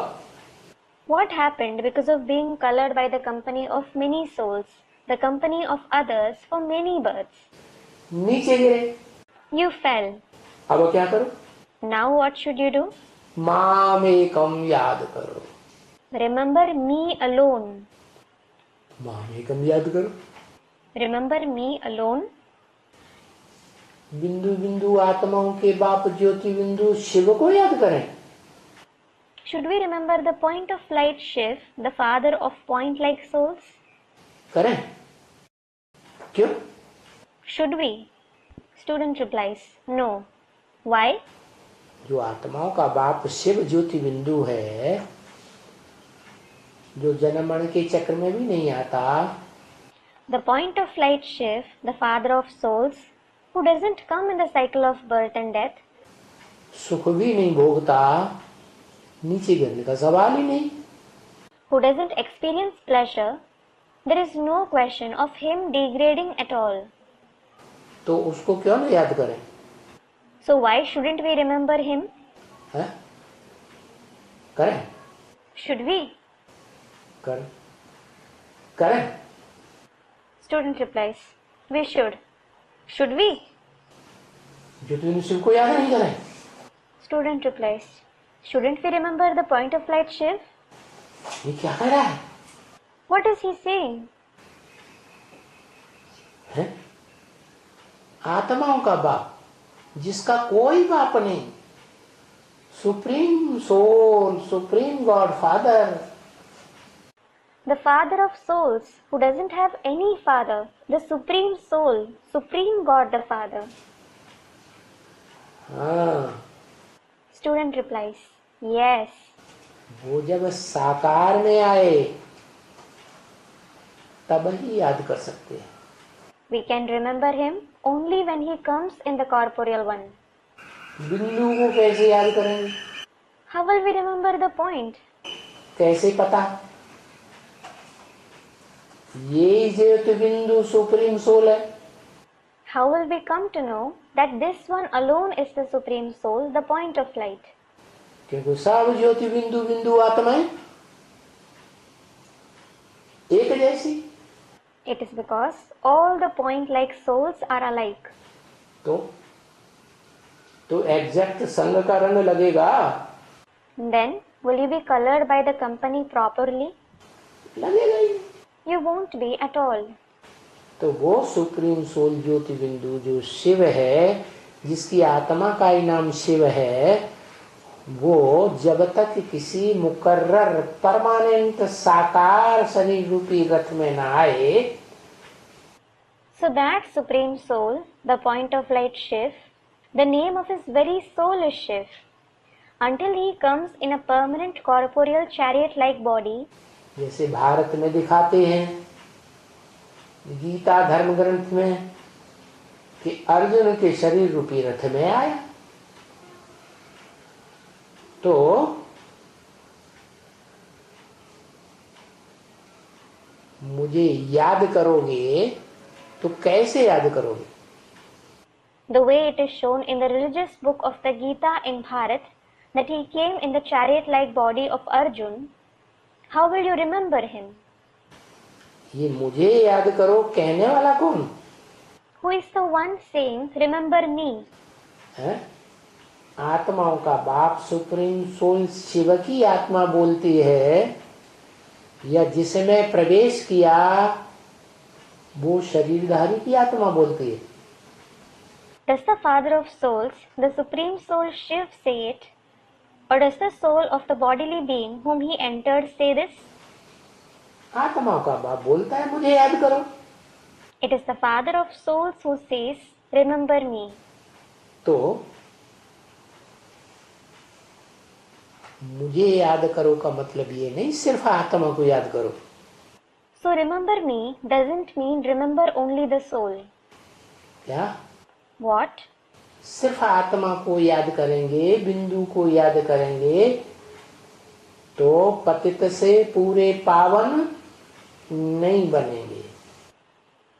What happened because of being colored by the company of many souls, the company of others for many births? नीचे गिरे। You fell. अब क्या करो? Now what should you do? माम एकम याद करो। Remember me alone. माम एकम याद करो। Remember me alone. बिंदु बिंदु आत्माओं के बाप ज्योति बिंदु शिव को याद करें। Should we remember the point of light Shiv, the father of point-like souls? करें। क्यों? Should we? Student replies, no. Why? जो आत्माओं का बाप शिव ज्योति बिंदु है, जो जन्म मरण के चक्र में भी नहीं आता, The point of light Shiv, the father of souls, who doesn't come in the cycle of birth and death, सुख भी नहीं भोगता, नीचे गिरने का सवाल ही नहीं। who doesn't experience pleasure, there is no question of him degrading at all. तो उसको क्यों ना याद करें? So why shouldn't we remember him? है? करें? Should we? करें? करें? Student replies, we should. Should we? ज्योति शिव को याद नहीं करें। Student replies, shouldn't we remember the point of light Shiv? ये क्या कह रहा है? What is he saying? है? आत्माओं का बाप जिसका कोई बाप नहीं, supreme soul, supreme God father, The father of souls, who doesn't have any father, the supreme soul, supreme God the Father. हाँ, Student replies, yes. वो जब साकार में आए तब ही याद कर सकते हैं। We can remember him only when he comes in the corporeal one. बिंदु को कैसे याद करेंगे? How will we remember the point? कैसे पता? ये ज्योति बिंदु सुप्रीम सोल है। How will we come to know that this one alone is the supreme soul, the point of light? क्योंकि सब ज्योति बिंदु बिंदु आत्माएं एक जैसी। It is because all the point-like souls are alike. तो एग्जैक्ट संग का रंग लगेगा? Then, will you be colored by the company properly? लगेगा ही। You won't be at all. तो वो सुप्रीम सोल ज्योति बिंदु जो शिव है, जिसकी आत्मा का ही नाम शिव है, वो जब तक किसी मुकर्रर परमानेंट साकार शरीर रूपी रथ में न आए, So that Supreme Soul, the point of light Shiv, the name of his very soul is Shiv, until he comes in a permanent corporeal chariot-like body, जैसे भारत में दिखाते हैं गीता धर्म ग्रंथ में कि अर्जुन के शरीर रूपी रथ में आया। तो मुझे याद करोगे तो कैसे याद करोगे? the way it is shown in the religious book of the Gita in Bharat that he came in the chariot-like body of Arjun, how will you remember him? ये मुझे याद करो कहने वाला कौन? Who is the one saying, remember me? है? आत्माओं का बाप सुप्रीम सोल शिव की आत्मा बोलती है, या जिसने प्रवेश किया वो शरीरधारी की आत्मा बोलती है? Does the Father of Souls, the Supreme Soul Shiv say it? Or does the soul of the bodily being whom he entered say this? आत्माओं का बाप बोलता है मुझे याद करो। It is the Father of Souls who says, remember me. तो मुझे याद करो का मतलब ये नहीं सिर्फ आत्मा को याद करो। So remember me doesn't mean remember only the soul. क्या? What? सिर्फ आत्मा को याद करेंगे, बिंदु को याद करेंगे तो पतित से पूरे पावन नहीं बनेंगे।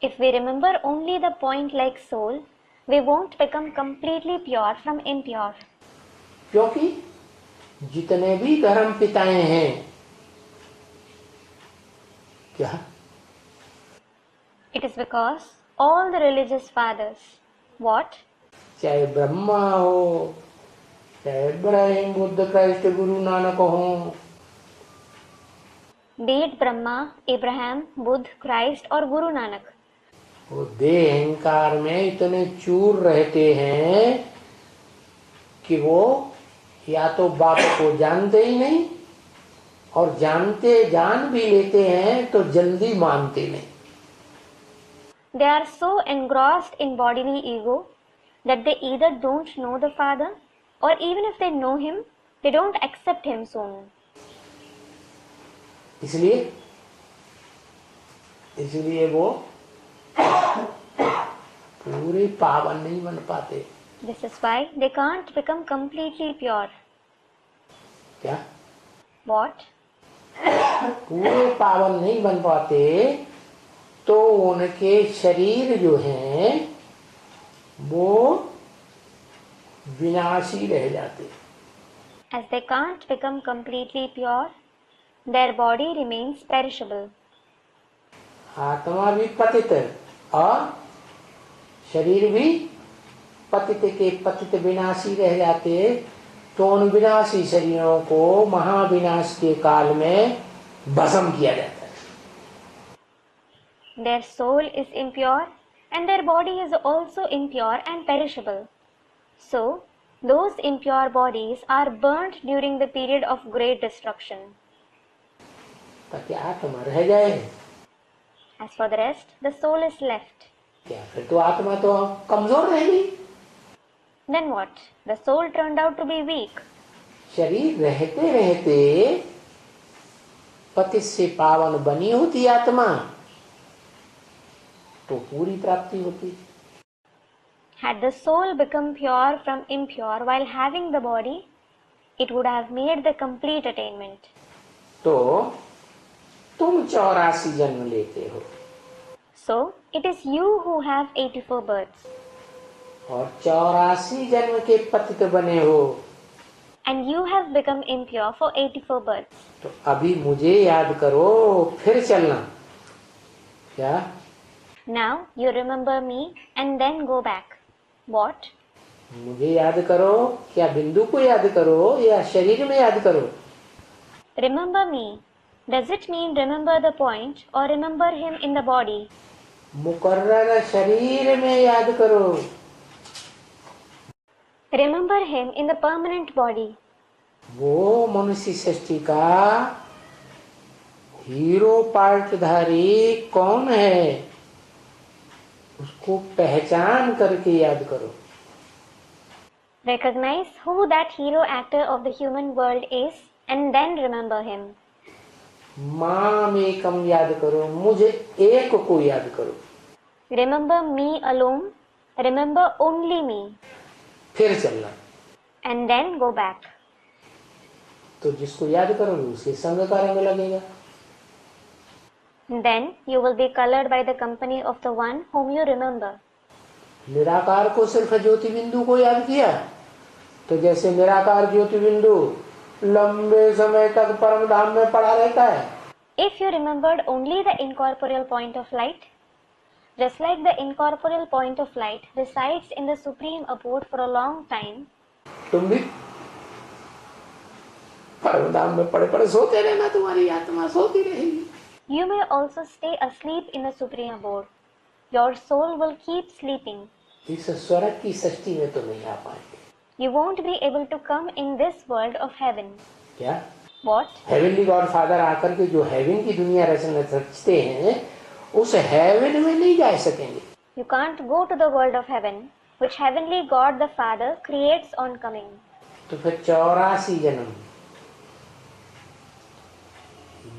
If we remember only the point-like soul, we won't become completely pure from impure. क्योंकि जितने भी धर्म पिताएं हैं, क्या? It is because all the religious fathers, what? चाहे ब्रह्मा हो, चाहे इब्राहिम, बुद्ध, क्राइस्ट, गुरु नानक हो, Be it Brahma, Abraham, Buddha, Christ or Guru Nanak, वो देह अहंकार में इतने चूर रहते हैं कि वो या तो बाप को जानते ही नहीं, और जान भी लेते हैं तो जल्दी मानते नहीं। they are so engrossed in bodily ego that they either don't know the Father, or even if they know him, they don't accept him soon. इसलिए वो पूरे पावन नहीं बन पाते। This is why they can't become completely pure. क्या? What? पूरे पावन नहीं बन पाते तो उनके शरीर जो हैं वो विनाशी रह जाते। As they can't become completely pure, their body remains perishable. आत्मा भी पतित और शरीर भी पतित विनाशी रह जाते, तो उन विनाशी शरीरों को महाविनाश के काल में भस्म किया जाता है। Their soul is impure and their body is also impure and perishable. So, those impure bodies are burnt during the period of great destruction. ताकि आत्मा रह जाए। As for the rest, the soul is left. क्या फिर तो आत्मा तो कमजोर रहेगी। Then what? The soul turned out to be weak. शरीर रहते रहते पतित से पावन बनी होती आत्मा तो पूरी प्राप्ति होती। Had the soul become pure from impure while having the body, it would have made the complete attainment. तो तुम 84 जन्म लेते हो। So, it is you who have 84 births. और 84 जन्म के पतित बने हो। And you have become impure for 84 births. तो अभी मुझे याद करो, फिर चलना। क्या? Now you remember me and then go back. What? मुझे याद करो, क्या बिंदु को याद करो या शरीर में याद करो? Remember me. Does it mean remember the point or remember him in the body? मुकर्रर शरीर में याद करो। Remember him in the permanent body. वो मनुष्य सृष्टि का हीरो पार्टधारी कौन है, उसको पहचान करके याद करो। Recognize who that hero actor of the human world is and then remember him. माम एकम याद करो, मुझे एक को याद करो। Remember me alone. Remember only me. फिर चलना। And then go back. तो जिसको याद करोगे उसके संग का रंग लगेगा। Then you will be colored by the company of the one whom you remember. निराकार को सिर्फ ज्योति बिंदु को याद किया तो जैसे निराकार ज्योति बिंदु लंबे समय तक परम धाम में पड़ा रहता है। If you remembered only the incorporeal point of light, just like the incorporeal point of light resides in the supreme abode for a long time, तुम भी परम धाम में पड़े पड़े सोते रहना, तुम्हारी आत्मा सोती रहेगी। you may also stay asleep in the supreme abode. Your soul will keep sleeping. इस स्वर्ग की सृष्टि में तो नहीं आ पाएंगे। You won't be able to come in this world of heaven. क्या? What? हेवनली गॉड फादर आकर के जो हेवन की दुनिया रचते हैं उस हेवन में नहीं जा सकेंगे। You can't go to the world of heaven, which heavenly God the Father creates on coming. तो फिर 84 जन्म,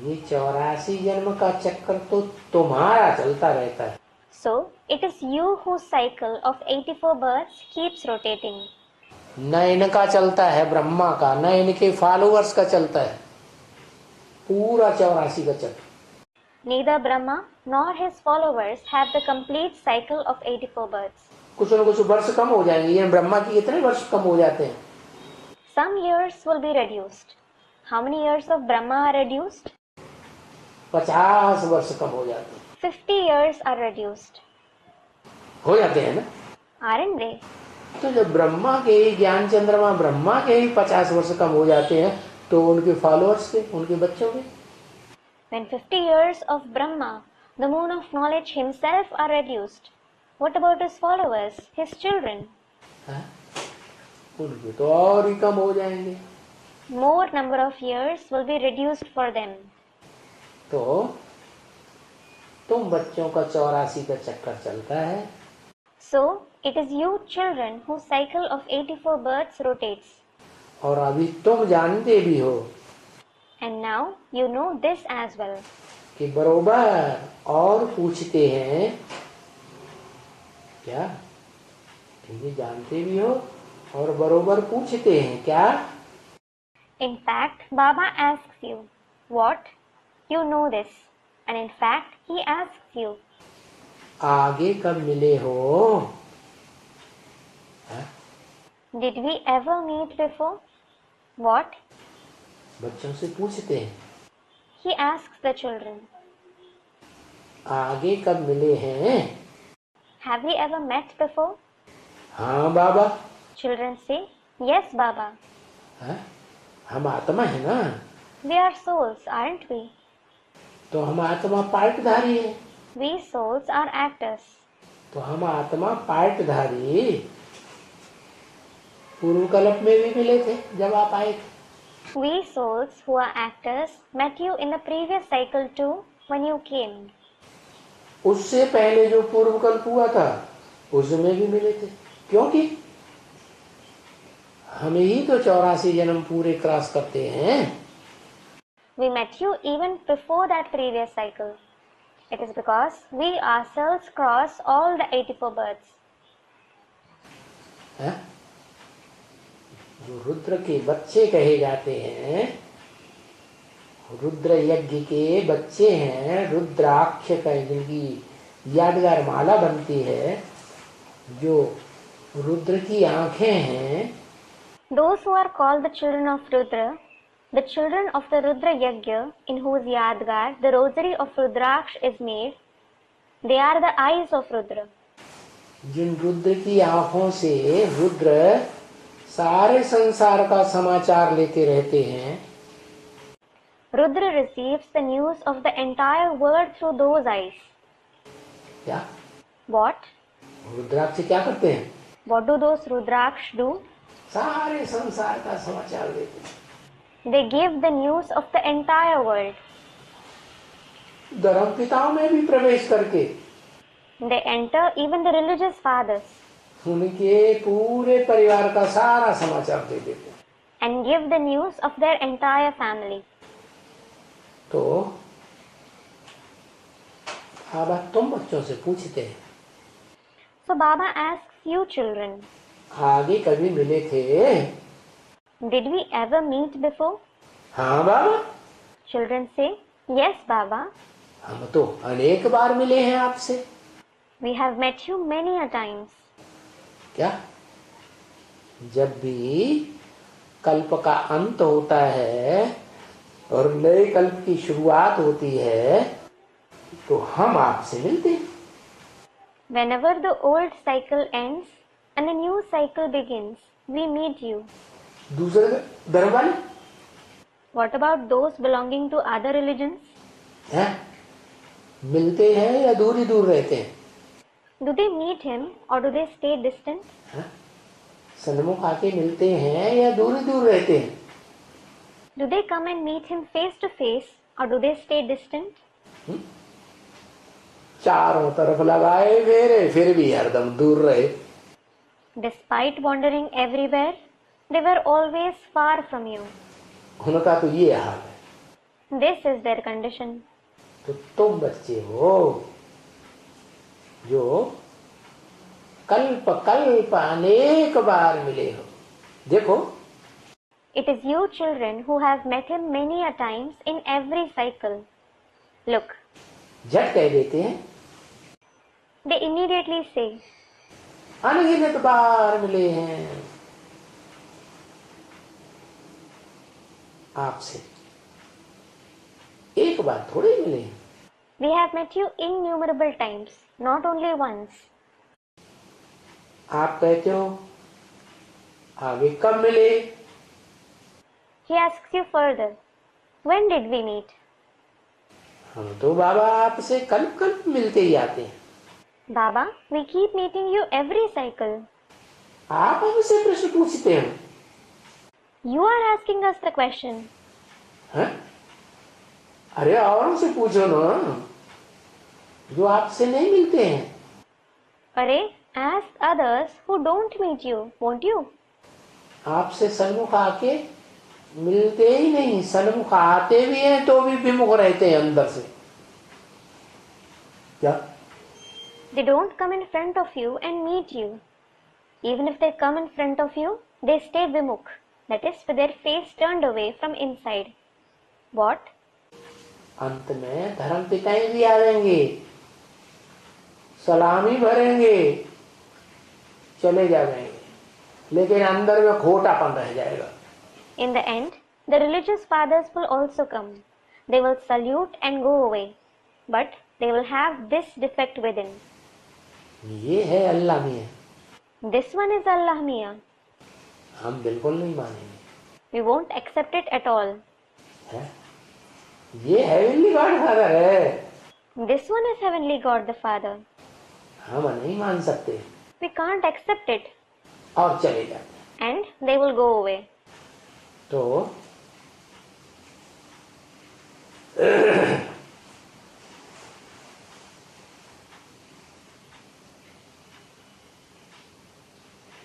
ये 84 जन्म का चक्कर तो तुम्हारा चलता रहता है। So, it is you whose cycle of 84 births keeps rotating. न इनका चलता है ब्रह्मा का, न इनके फॉलोअर्स का चलता है, पूरा 84 का चक्कर। Neither Brahma nor his followers have the complete cycle of 84 births. कुछ न कुछ वर्ष कम हो जाएंगे। ये ब्रह्मा की कितने वर्ष कम हो जाते हैं? Some years will be reduced. How many years of Brahma are reduced? 50 वर्ष कम हो जाते हैं। 50 years are reduced. हो जाते हैं ना? Aren't they? तो जब ब्रह्मा के ही ज्ञान चंद्रमा ब्रह्मा के ही 50 वर्ष कम हो जाते हैं तो उनके फॉलोअर्स के, उनके बच्चों के? When 50 years of Brahma, the moon of knowledge himself, are reduced, what about his followers, his children? हाँ? उनके तो और ही कम हो जाएंगे। More number of years will be reduced for them. तो तुम बच्चों का 84 का चक्कर चलता है। So, it is you children whose cycle of 84 births rotates. और अभी तुम जानते भी हो And now you know this as well. कि बरोबर और पूछते हैं क्या? ये जानते भी हो और बरोबर पूछते हैं क्या? In fact, Baba asks you, what? You know this. And in fact, he asks you, आगे कब मिले हो? हाँ? did we ever meet before? What? बच्चों से पूछते हैं He asks the children, आगे कब मिले हैं? have we ever met before? हाँ बाबा। Children say, yes, Baba. हाँ? हम आत्मा है ना, We are souls, aren't we? तो हम आत्मा पार्टधारी है। We souls are actors. तो हम आत्मा पार्टधारी पूर्व कल्प में भी मिले थे जब आप आए थे। We souls who are actors met you in the previous cycle too when you came. उससे पहले जो पूर्व कल्प हुआ था उसमें भी मिले थे, क्योंकि हमें ही तो 84 जन्म पूरे क्रॉस करते हैं। We met you even before that previous cycle. It is because we ourselves cross all the 84 births. है? जो रुद्र के बच्चे कहे जाते हैं, रुद्र यज्ञ के बच्चे हैं, रुद्राक्ष का जिनकी यादगार माला बनती है, जो रुद्र की आंखें हैं, Those who are called the children of Rudra, the children of the Rudra Yajna, in whose Yadgar the rosary of Rudraksh is made, They are the eyes of Rudra. जिन रुद्र की आंखों से रुद्र सारे संसार का समाचार लेते रहते हैं, Rudra receives the news of the entire world through those eyes. क्या What? रुद्राक्ष क्या करते हैं? What do those Rudraksh do? सारे संसार का समाचार देते हैं। They give the news of the entire world. धर्मपिताओं में भी प्रवेश करके They enter even the religious fathers उनके पूरे परिवार का सारा समाचार दे देते हैं। and give the news of their entire family. तो बाबा तुम बच्चों से पूछते हैं, So Baba asks you children, आगे कभी मिले थे? did we ever meet before? हाँ बाबा, Children say, yes Baba, हम तो अनेक बार मिले हैं आपसे। we have met you many a times. क्या? जब भी कल्प का अंत होता है और नए कल्प की शुरुआत होती है तो हम आपसे मिलते हैं। Whenever the old cycle ends and a new cycle begins, we meet you. दूसरे धर्म वाले What about those belonging to other religions? हैं? मिलते हैं या दूर ही दूर रहते हैं? Do they meet him or do they stay distant? हैं? सन्मुख आके मिलते हैं या दूर ही दूर रहते हैं? Do they come and meet him face to face or do they stay distant? चारों तरफ लगाए फेरे फिर भी हरदम दूर रहे। Despite wandering everywhere, they were always far from you. उनका तो ये हाल है। This is their condition. तो तुम बच्चे हो जो कल्प कल्प अनेक बार मिले हो। देखो It is you children who have met him many a times in every cycle. Look, झट कह देते हैं, they immediately say, अनगिनत बार मिले हैं आपसे, एक बार थोड़े मिले हैं। we have met you innumerable times, not only once. आप कहते हो आगे कब मिले? He asks you further, when did we meet? हम तो बाबा आपसे कल्प कल्प मिलते ही आते हैं। Baba, we keep meeting you every cycle. आप हमसे प्रश्न पूछते हैं। You are asking us the question. हैं? अरे औरों से पूछो ना जो आपसे नहीं मिलते हैं। Arey, ask others who don't meet you, won't you? आपसे सन्मुख आके मिलते ही नहीं, सन्मुख आते भी हैं तो भी विमुख रहते हैं अंदर से। क्या? They don't come in front of you and meet you. Even if they come in front of you, they stay vimukh, that is, with their face turned away from inside. What? अंत में धर्म पिताएं भी आवेंगे, सलामी भरेंगे, चले जाएंगे, लेकिन अंदर में खोटापन रह जाएगा। In the end, the religious fathers will also come. They will salute and go away, but they will have this defect within. ये है अल्लाह मियां। This one is Allah Miya. हम बिल्कुल नहीं मानेंगे। We won't accept it at all. है? ये heavenly God father है। This one is Heavenly God the Father. हम नहीं मान सकते We can't accept it, और चले जाते हैं। and they will go away. तो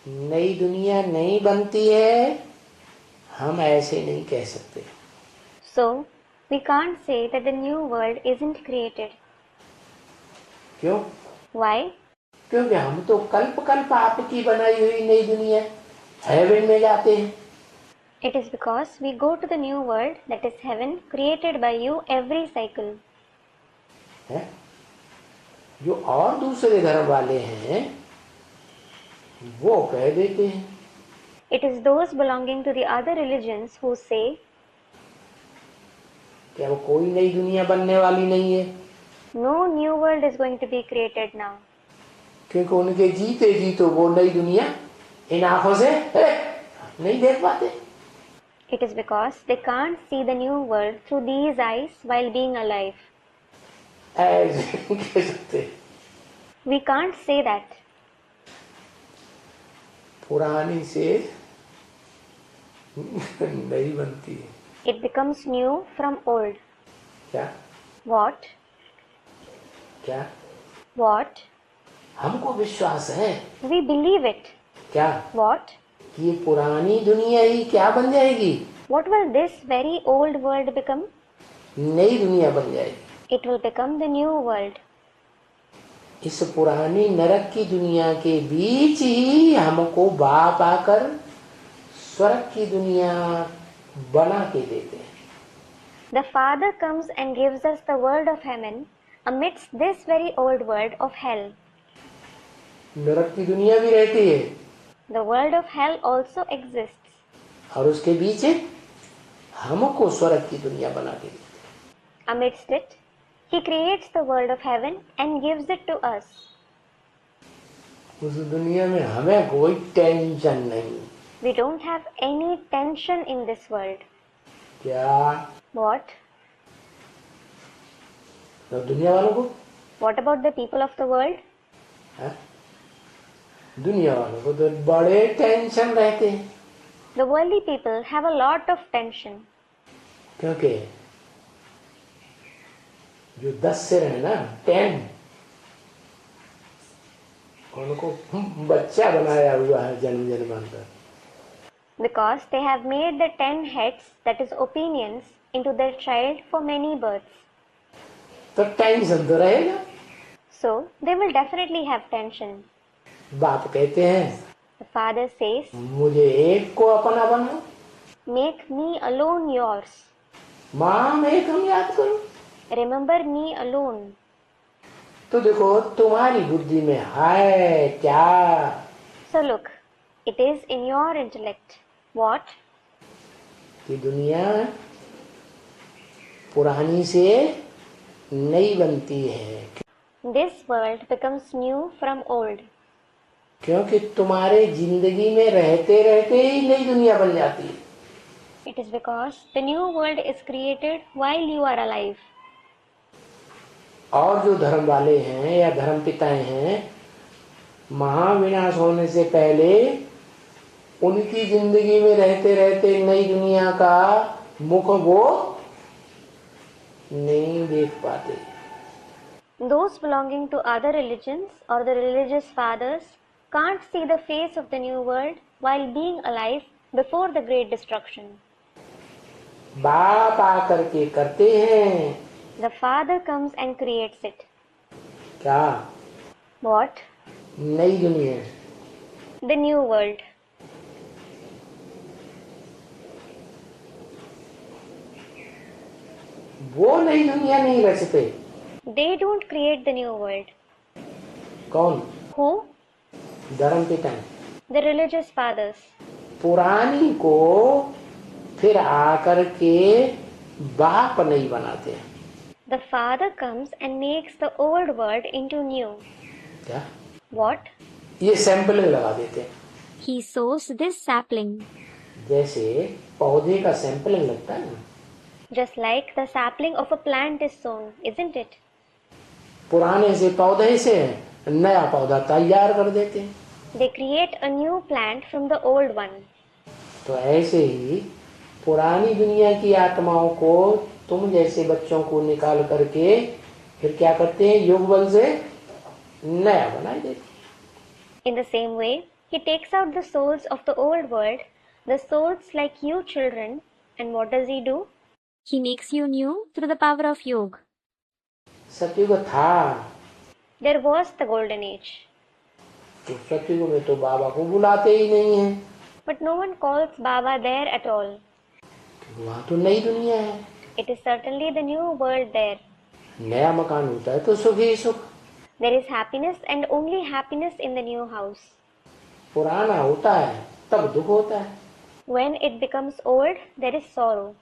नई दुनिया नहीं बनती है, हम ऐसे नहीं कह सकते। So, we can't say that the new world isn't created. क्यों? Why? क्योंकि हम तो कल्प कल्प आपकी बनाई हुई नई दुनिया हेवन में जाते हैं। It is because we go to the new world, that is heaven, created by you every cycle. है? जो और दूसरे धर्म वाले हैं वो कह देते हैं, It is those belonging to the other religions who say कि अब कोई नई दुनिया बनने वाली नहीं है। No new world is going to be created now. क्योंकि उनके जीते जी तो वो नई दुनिया इन आंखों से नहीं देख पाते। It is because they can't see the new world through these eyes while being alive. ऐसे कह सकते। We can't say that. पुरानी से नहीं बनती है। It becomes new from old. क्या What? क्या What? हमको विश्वास है We believe it. क्या What? कि ये पुरानी दुनिया ही क्या बन जाएगी? What will this very old world become? नई दुनिया बन जाएगी। It will become the new world. इस पुरानी नरक की दुनिया के बीच ही हमको बाप आकर स्वर्ग की दुनिया बना के देते हैं। The Father comes and gives us the world of heaven amidst this very old world of hell. नरक की दुनिया भी रहती है The world of hell also exists. और उसके बीच हमको स्वर्ग की दुनिया बना के देते हैं। Amidst it, He creates the world of heaven and gives it to us. उस दुनिया में हमें कोई टेंशन नहीं। We don't have any tension in this world. क्या What? तो दुनिया वालों को What about the people of the world? है? दुनिया वालों को तो बड़े टेंशन रहते हैं। The worldly people have a lot of tension. क्योंकि जो 10 सिर है ना 10 उनको बच्चा बनाया हुआ है जन्म जन्मांतर। Because they have made the 10 heads, that is opinions, into their child for many births. तो टेंशन तो रहेगा। So, they will definitely have tension. बाप कहते हैं The Father says, मुझे एक को अपना बनाओ, Make me alone yours. माम एक हम याद करो। Remember me alone. तो देखो तुम्हारी बुद्धि में है क्या? So look, it is in your intellect. What? कि दुनिया पुरानी से नई बनती है। This world becomes new from old. क्योंकि तुम्हारे जिंदगी में रहते रहते ही नई दुनिया बन जाती है। It is because the new world is created while you are alive. और जो धर्म वाले हैं या धर्म पिताएं हैं, महाविनाश होने से पहले उनकी जिंदगी में रहते रहते नई दुनिया का मुख वो नहीं देख पाते। Those belonging to other religions or the religious fathers can't see the face of the new world while being alive before the great destruction. बाप आकर के करते हैं। The Father comes and creates it. क्या? What? नई दुनिया। The new world. वो नई दुनिया नहीं रचते। They don't create the new world. कौन? Who? धर्म पिता। The religious fathers. पुरानी को फिर आकर के बाप नहीं बनाते। The Father comes and makes the old world into new. क्या? What? ये सैंपलिंग लगा देते हैं। He sows this sapling. जैसे पौधे का सैंपलिंग लगता है ना, Just like the sapling of a plant is sown, isn't it? पुराने से पौधे से नया पौधा तैयार कर देते हैं। They create a new plant from the old one. तो ऐसे ही पुरानी दुनिया की आत्माओं को तुम जैसे बच्चों को निकाल करके फिर क्या करते हैं? योग बल से नया बना देते हैं। In the same way, He takes out the souls of the old world, the souls like you children, and what does He do? He makes you new through the power of yoga. सतयुग था, There was the golden age, तो सतयुग में तो बाबा को बुलाते ही नहीं है, but no one calls Baba there at all. वहाँ तो नई दुनिया है। It is certainly the new world there. नया मकान होता है तो सुख ही सुख। There is happiness and only happiness in the new house. पुराना होता है तब दुख होता है। When it becomes old, there is sorrow.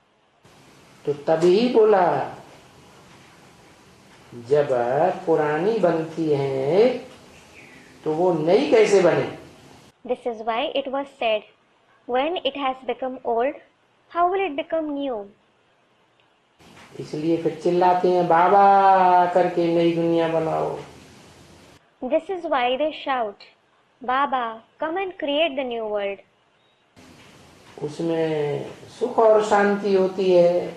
तो तभी बोला जब पुरानी बनती है तो वो नई कैसे बने? This is why it was said, when it has become old, how will it become new? इसलिए फिर चिल्लाते हैं बाबा करके नई दुनिया बनाओ। This is why they shout, Baba, come and create the new world. उसमें सुख और शांति होती है।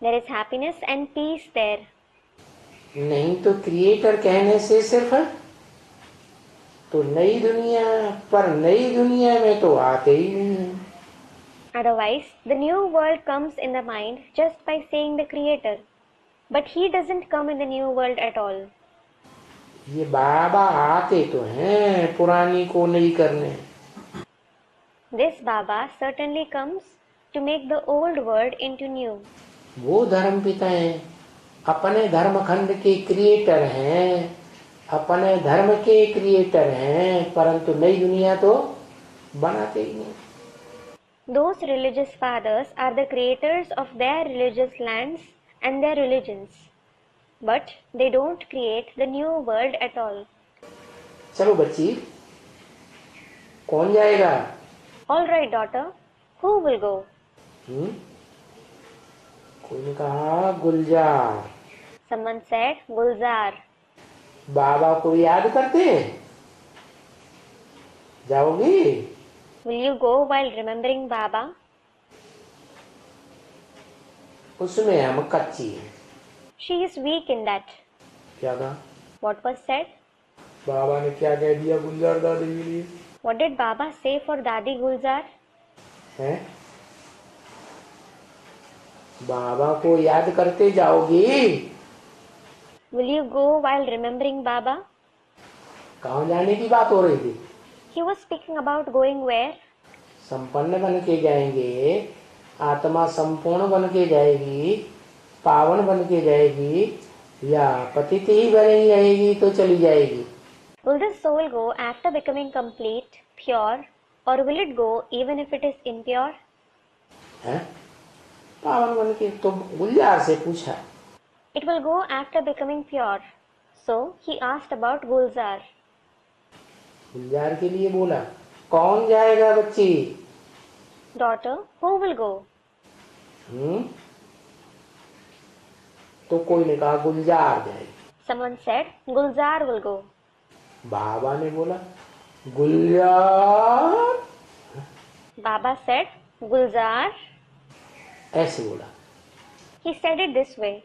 There is happiness and peace there. नहीं तो क्रिएटर कहने से सिर्फ तो नई दुनिया, पर नई दुनिया में तो आते ही नहीं है। Otherwise, the new world comes in the mind just by saying the Creator. But He doesn't come in the new world at all. ये बाबा आते तो हैं पुरानी को नई करने। This Baba certainly comes to make the old world into new. वो धर्म पिता हैं, अपने धर्म खंड के क्रिएटर हैं, अपने धर्म के क्रिएटर हैं, परंतु नई दुनिया तो बनाते ही नहीं। Those religious fathers are the creators of their religious lands and their religions. But they don't create the new world at all. चलो बच्ची, कौन जाएगा? All right, daughter. Who will go? कोई ने कहा गुलजार। Someone said Gulzar. बाबा को याद करते जाओगी? Will you go while remembering Baba? उसमें हम कच्ची हैं। She is weak in that. क्या कहा? What was said? बाबा ने क्या कह दिया गुलजार दादी के लिए? What did Baba say for Dadi Gulzar? हैं? बाबा को याद करते जाओगी? Will you go while remembering Baba? कहाँ जाने की बात हो रही थी? He was speaking about going where? संपन्न बन के जाएंगे, आत्मा संपूर्ण बन के जाएगी, पावन बन के जाएगी, या पतित ही बनी रहेगी तो चली जाएगी? Will the soul go after becoming complete, pure, or will it go even if it is impure? हैं? पावन बन के। तो गुलजार से पूछा। It will go after becoming pure. So he asked about Gulzar. गुलजार के लिए बोला, कौन जाएगा बच्ची? Daughter, who will go? तो कोई ने कहा गुलजार जाएगी। Someone said Gulzar will go. बाबा ने बोला गुलजार। Baba said Gulzar. ऐसे बोला। He said it this way.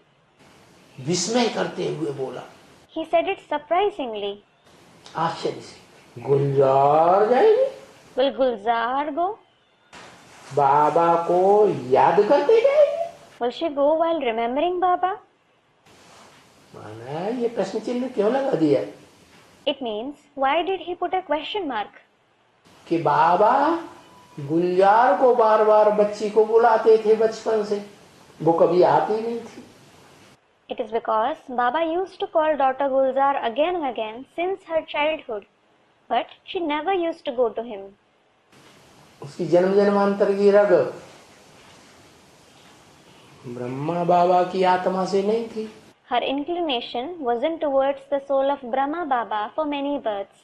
विस्मय करते हुए बोला। He said it surprisingly. आश्चर्य से, गुलजार जाएगी? Will Gulzar go? बाबा को याद करते जाएगी? Will she go while remembering Baba? माना ये प्रश्न चिन्ह क्यों लगा दिया? It means, why did he put a question mark? कि बाबा गुलजार को बार बार बच्ची को बुलाते थे बचपन से, वो कभी आती नहीं थी। It is because Baba used to call daughter Gulzar again and again since her childhood, but she never used to go to him. उसकी जन्म जन्मांतर की रग ब्रह्मा बाबा की आत्मा से नहीं थी। Her inclination wasn't towards the soul of Brahma Baba for many births.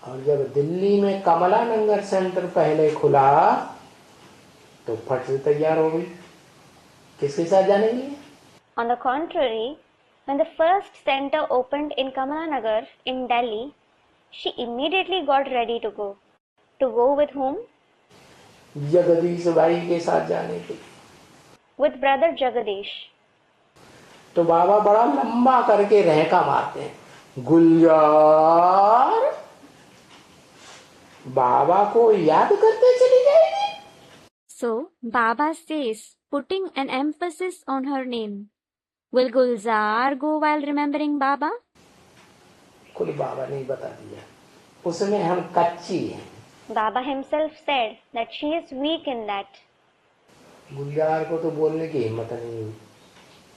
और जब दिल्ली में कमला नगर सेंटर पहले खुला तो फट से तैयार हो गई। किसके साथ जाने के लिए? On the contrary, when the first center opened in Kamalanagar in Delhi, she immediately got ready to go. To go with whom? Jagdish भाई के साथ जाने के लिए। With brother Jagadish. तो बाबा बड़ा लंबा करके रहका मारते हैं, गुलजार बाबा को याद करते चली जाएगी। So Baba says, putting an emphasis on her name, will Gulzar go while remembering Baba? खुद बाबा ने बता दिया, उसमें हम कच्ची हैं। Baba himself said that she is weak in that. गुलजार को तो बोलने की हिम्मत नहीं हुई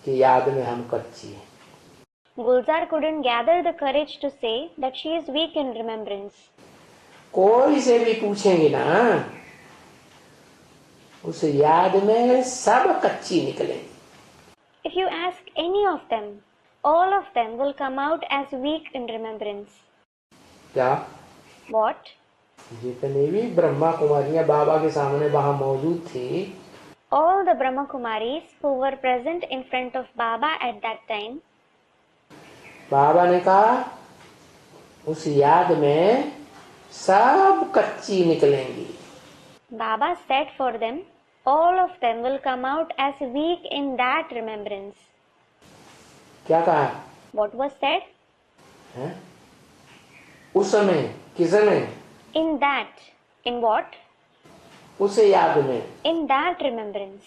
कि याद में हम कच्ची हैं। Gulzar couldn't gather the courage to say that she is weak in remembrance. कोई से भी पूछेंगे ना, उस याद में सब कच्ची निकलेंगी। If you ask any of them, all of them will come out as weak in remembrance. क्या? What? जितने भी ब्रह्मा कुमारियां बाबा के सामने वहां मौजूद थी, All the Brahma Kumaris who were present in front of Baba at that time, बाबा ने कहा उस याद में सब कच्ची निकलेंगी। Baba said for them, all of them will come out as weak in that remembrance. क्या कहा? What was said? है? उस समय, किस समय? In that. In what? उस याद में। In that remembrance.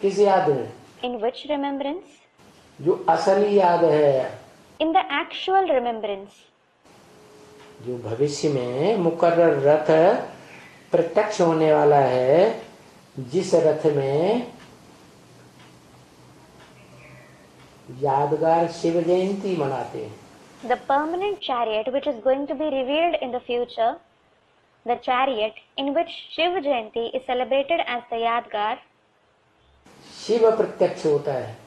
किस याद में? In which remembrance? जो असली याद है, In the actual remembrance. जो भविष्य में मुकर्रर रथ प्रत्यक्ष होने वाला है, जिस रथ में यादगार शिव जयंती मनाते हैं। The permanent chariot which is going to be revealed in the future, the chariot in which Shiv Jayanti is celebrated as the Yadgar, Shiv प्रत्यक्ष होता है,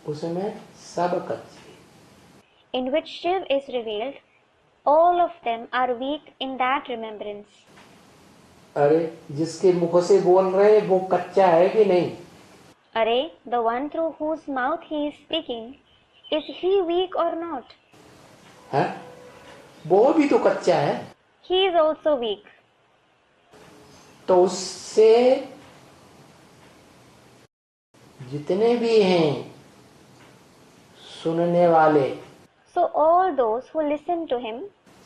उसमें सब कच्चे। in which Shiv is revealed, all of them are weak in that remembrance. अरे जिसके मुख से बोल रहे वो कच्चा है कि नहीं? Array, the one through whose mouth he is speaking, is he weak or not? है? वो भी तो कच्चा है। He is also weak. तो उससे जितने भी हैं सुनने वाले, So all those who listen to him,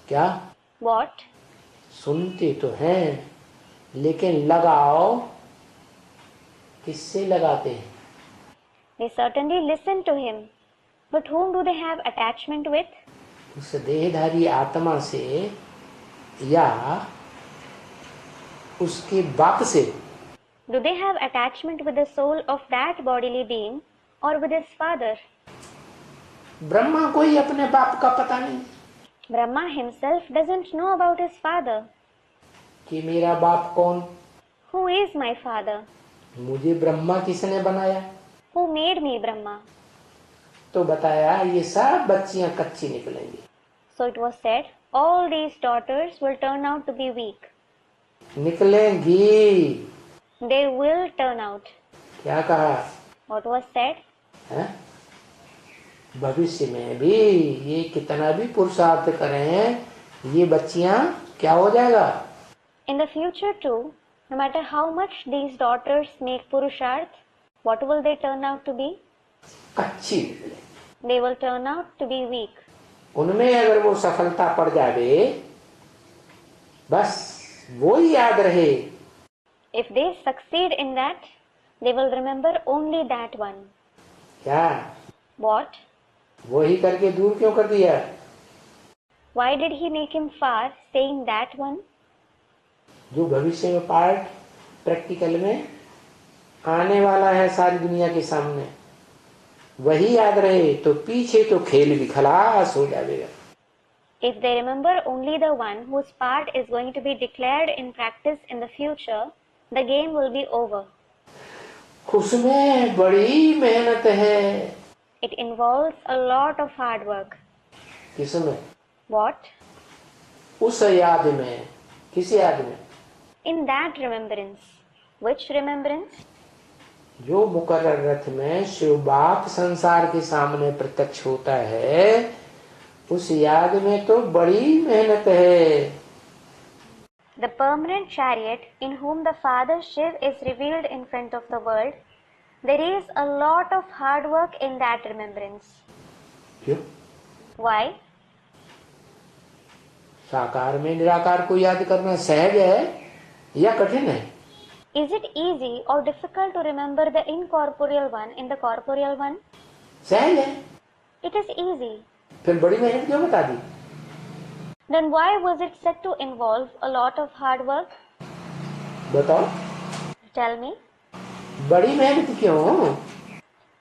क्या what? सुनते तो हैं, लेकिन लगाओ किससे लगाते हैं? They certainly listen to him, but whom do they have attachment with? उस देहधारी आत्मा से या उसके बाप से। Do they have attachment with the soul of that bodily being or with his father? Brahma को ही अपने बाप का पता नहीं Brahma himself doesn't know about his father. कि मेरा बाप कौन, Who is my father? मुझे ब्रह्मा किसने बनाया। Who made me Brahma? तो बताया ये सब बच्चियां कच्ची निकलेंगी। So it was said, all these daughters will turn out to be weak. निकलेंगी। They will turn out. क्या कहा What was said? है? भविष्य में भी ये कितना भी पुरुषार्थ करें, ये बच्चियां क्या हो जाएगा? In the future too, no matter how much these daughters make purusharth, what will they turn out to be? कच्ची निकले। They will turn out to be weak. उनमें अगर वो सफलता पड़ जावे, बस वो ही याद रहे। If they succeed in that, they will remember only that one. क्या What? वो ही करके दूर क्यों कर दिया? Why did he make him far, saying that one? जो भविष्य में पार्ट प्रैक्टिकल में आने वाला है सारी दुनिया के सामने, वही याद रहे तो पीछे तो खेल भी खलास हो जाएगा। If they remember only the one whose part is going to be declared in practice in the future, the game will be over. उसमें बड़ी मेहनत है। It involves a lot of hard work. किसमें? What? उस याद में। किस याद में? In that remembrance. Which remembrance? जो मुकर्रर रथ में शिव बाप संसार के सामने प्रत्यक्ष होता है, उस याद में तो बड़ी मेहनत है। The permanent chariot in whom the Father Shiv is revealed in front of the world, there is a lot of hard work in that remembrance. क्यों? Why? साकार में निराकार को याद करना सहज है या कठिन है? Is it easy or difficult to remember the incorporeal one in the corporeal one? सहज है। It is easy. फिर बड़ी मेहनत क्यों बता दी? Then why was it said to involve a lot of hard work? बताओ। Tell me. बड़ी मेहनत क्यों?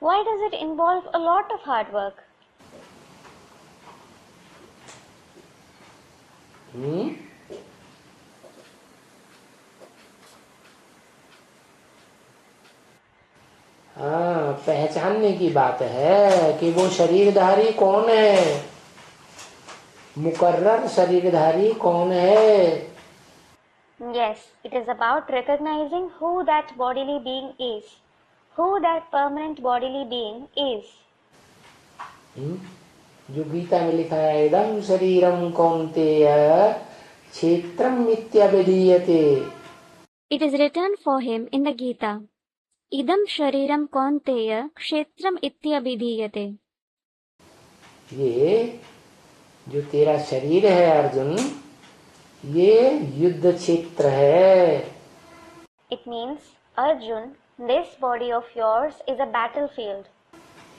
Why does it involve a lot of hard work? हाँ, पहचानने की बात है कि वो शरीरधारी कौन है, मुकर्रर शरीरधारी कौन है। Yes, it is about recognizing who that bodily being is, who that permanent bodily being is. जो गीता में लिखा है, इदं शरीरम कौन्तेय क्षेत्रम इत्यभिधीयते। It is written for him in the Gita, Idam Shariram Kaunteya Kshetram Ityabhidhiyate. ये जो तेरा शरीर है अर्जुन, ये युद्ध क्षेत्र है। It means, Arjun, this body of yours is a battlefield.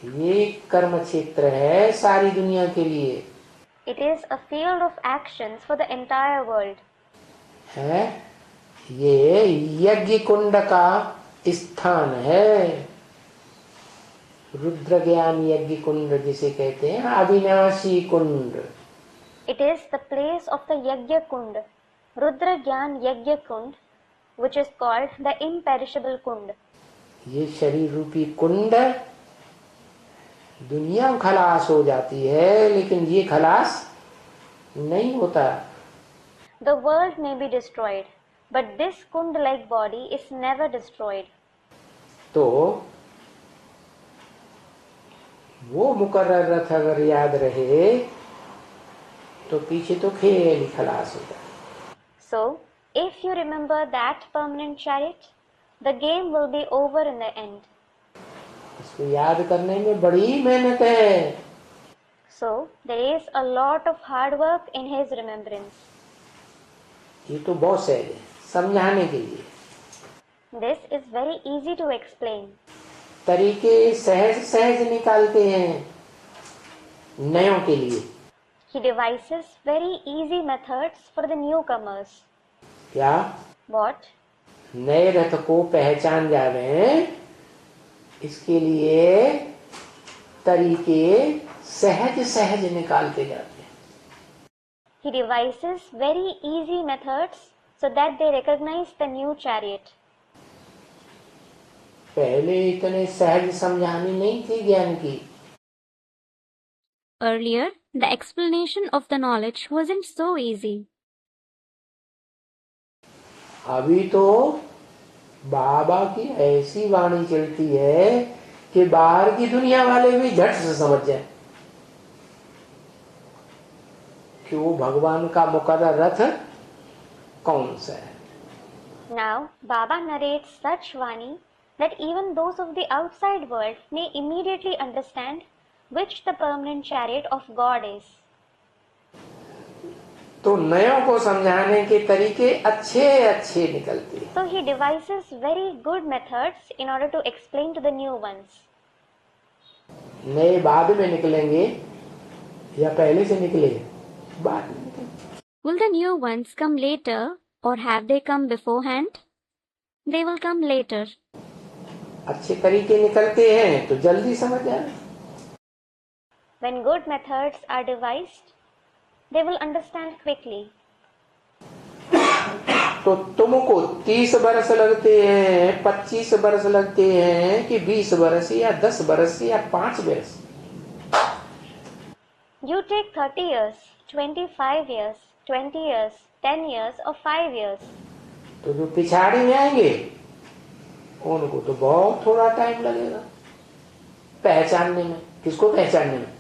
ये कर्म क्षेत्र है सारी दुनिया के लिए। It is a field of actions for the entire world. है, ये यज्ञ कुंड का स्थान है। रुद्र ज्ञान यज्ञ कुंड जिसे कहते हैं, अविनाशी कुंड। It is the place of the Yajna Kund, Rudra Gyan Yajna Kund, which is called the imperishable Kund. ये शरीर रूपी कुंड, दुनिया खलास हो जाती है लेकिन ये खलास नहीं होता। The world may be destroyed, but this Kund-like body is never destroyed. तो वो मुकर्रर रथ अगर याद रहे तो पीछे तो खेल ही खलास होता है। So, if you remember that permanent chariot, the game will be over in the end. इसको याद करने में बड़ी मेहनत है। So, there is a lot of hard work in his remembrance. ये तो बहुत सहज है समझाने के लिए। This is very easy to explain. तरीके सहज सहज निकालते हैं नयों के लिए। He devises very easy methods for the newcomers. क्या? What? नए रथ को पहचान जावे, इसके लिए तरीके सहज सहज निकालते जाते हैं। He devises very easy methods so that they recognize the new chariot. पहले इतने सहज समझानी नहीं थी ज्ञान की। Earlier, the explanation of the knowledge wasn't so easy. अभी तो बाबा की ऐसी वाणी चलती है कि बाहर की दुनिया वाले भी झट से समझ जाए कि वो भगवान का मुकर्रर रथ कौन सा है। Now, Baba narrates such Vani that even those of the outside world may immediately understand which the permanent chariot of God is. तो नयों को समझाने के तरीके अच्छे अच्छे निकलते हैं। So he devises very good methods in order to explain to the new ones. नए बाद में निकलेंगे या पहले से निकले? बाद में निकलेंगे। Will the new ones come later or have they come beforehand? They will come later. अच्छे तरीके निकलते हैं तो जल्दी समझ जाए। When good methods are devised, they will understand quickly. तो तुमको 30 वर्ष लगते हैं, 25 वर्ष लगते हैं कि 20 वर्ष या 10 वर्ष या 5 वर्ष? You take 30 years, 25 years, 20 years, 10 years or 5 years. तो जो पिछाड़ी में आएंगे उनको तो बहुत थोड़ा टाइम लगेगा पहचानने में। किसको पहचानने में?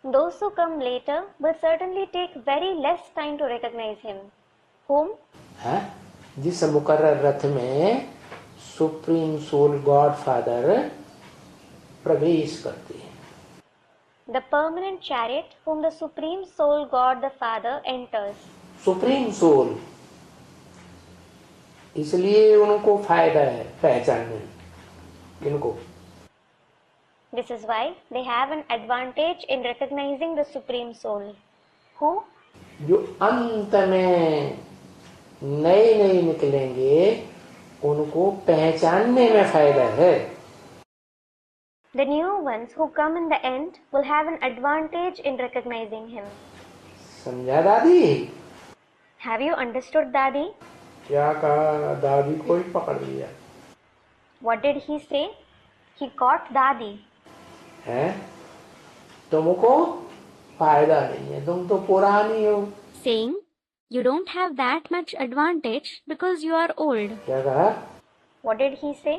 Those who come later will certainly take very less time to recognize him. Whom? है? जिस मुकर्रर रथ में सुप्रीम सोल गॉड फादर प्रवेश करते हैं। The permanent chariot whom the Supreme Soul God the Father enters. Supreme soul, इसलिए उनको फायदा है पहचानने में। इनको This is why they have an advantage in recognizing the Supreme Soul. Who? जो अंत में नए नए निकलेंगे उनको पहचानने में फायदा है। The new ones who come in the end will have an advantage in recognizing him. समझा दादी? Have you understood, Dadi? क्या कहा? दादी को ही पकड़ लिया। What did he say? He caught Dadi. है, तुमको फायदा नहीं है, तुम तो पुरानी हो। saying, "You don't have that much advantage because you are old." क्या कहा? What did he say?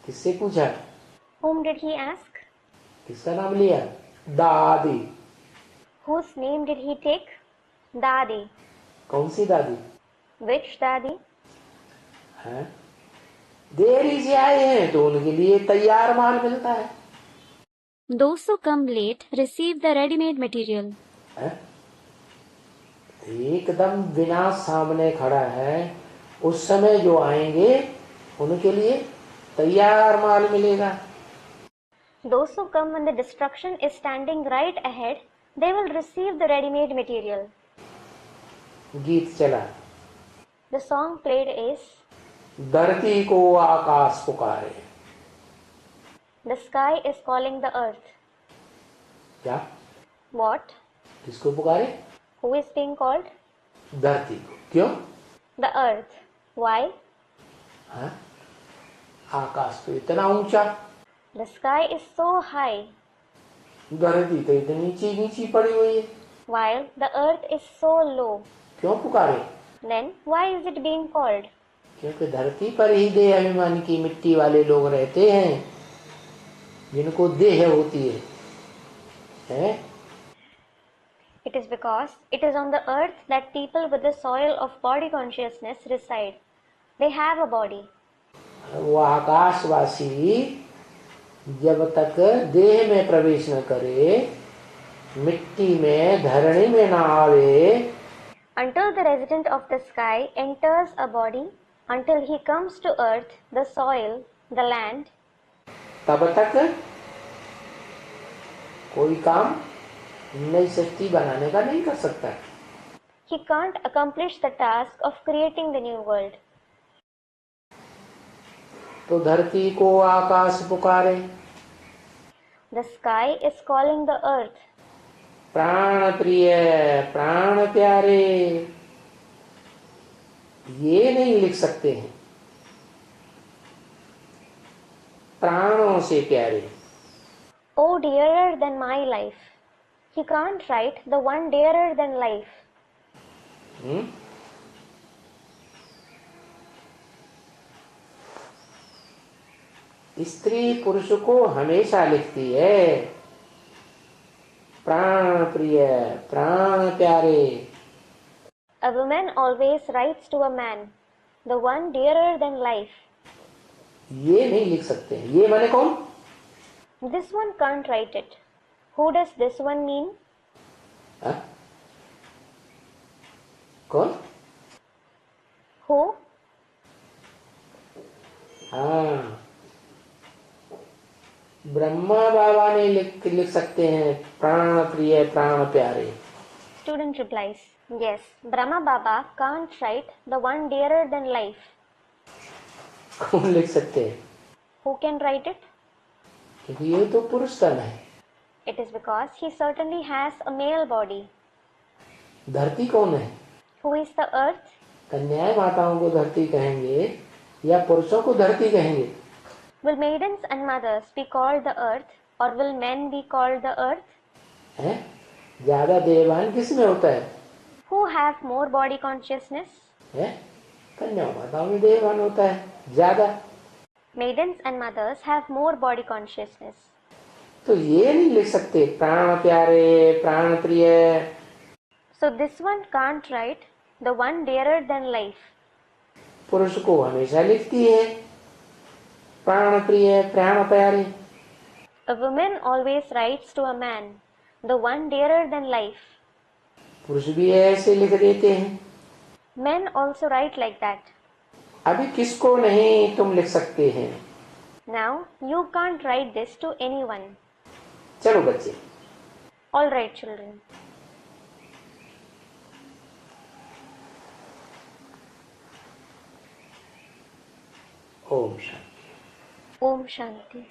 किससे पूछा? Whom did he ask? किसका नाम लिया? दादी। Whose name did he take? Dadi. कौन सी दादी? Which Dadi? है, देरी से आए हैं तो उनके लिए तैयार माल मिलता है। Those who come late receive the ready-made material. है? एकदम विनाश सामने खड़ा है, उस समय जो आएंगे उनके लिए तैयार माल मिलेगा। Those who come when the destruction is standing right ahead, they will receive the ready-made material. गीत चला, The song played is, धरती को आकाश पुकारे। the sky is calling the earth. क्या? What? किसको पुकारे? Who is being called? धरती को। क्यों? The earth. Why? हाँ? आकाश तो इतना ऊंचा, The sky is so high, धरती तो इतनी नीची नीची पड़ी हुई है। while the earth is so low. क्यों पुकारे? Then why is it being called? क्योंकि धरती पर ही देह अभिमान की मिट्टी वाले लोग रहते हैं, जिनको देह होती है। हैं? It is because it is on the earth that people with the soil of body consciousness reside. They have a body. वो आकाशवासी जब तक देह में प्रवेश न करे, मिट्टी में धरणी में न आवे, Until the resident of the sky enters a body, until he comes to earth, the soil, the land, तब तक कोई काम नई सृष्टि बनाने का नहीं कर सकता। he can't accomplish the task of creating the new world. तो धरती को आकाश पुकारे, The sky is calling the earth. प्राण प्रिय, प्राण प्यारे, ये नहीं लिख सकते हैं, प्राणों से प्यारे। Oh, dearer than my life. He can't write the one dearer than life. स्त्री पुरुष को हमेशा लिखती है, प्राण प्रिय, प्राण प्यारे। A woman always writes to a man, the one dearer than life. ये नहीं लिख सकते हैं। ये माने कौन? This one can't write it. Who does this one mean? हा? कौन? Who? हाँ, ब्रह्मा बाबा ने लिख सकते हैं, प्राण प्रिय, प्राण प्यारे। Student replies, yes, Brahma Baba can't write the one dearer than life. कौन लिख सकते हैं? Who can write it? क्योंकि ये तो पुरुष तन है। It is because he certainly has a male body. धरती कौन है? Who is the earth? कन्याएं माताओं को धरती कहेंगे या पुरुषों को धरती कहेंगे? Will maidens and mothers be called the earth, or will men be called the earth? हैं? ज्यादा देहभान किसमें होता है? Who have more body consciousness? है? कन्याओं माताओं में देहभान होता है ज्यादा। Maidens and mothers have more body consciousness. तो ये नहीं लिख सकते प्राण प्यारे, प्राण प्रिय। So this one can't write the one dearer than life. पुरुष को हमेशा लिखती है, प्राण प्रिय, प्राण प्यारे। A woman always writes to a man, the one dearer than life. पुरुष भी ऐसे लिख देते हैं। Men also write like that. अभी किसको नहीं तुम लिख सकते हैं? Now you can't write this to anyone. चलो बच्चे। All right, children. Om Shanti. Om Shanti.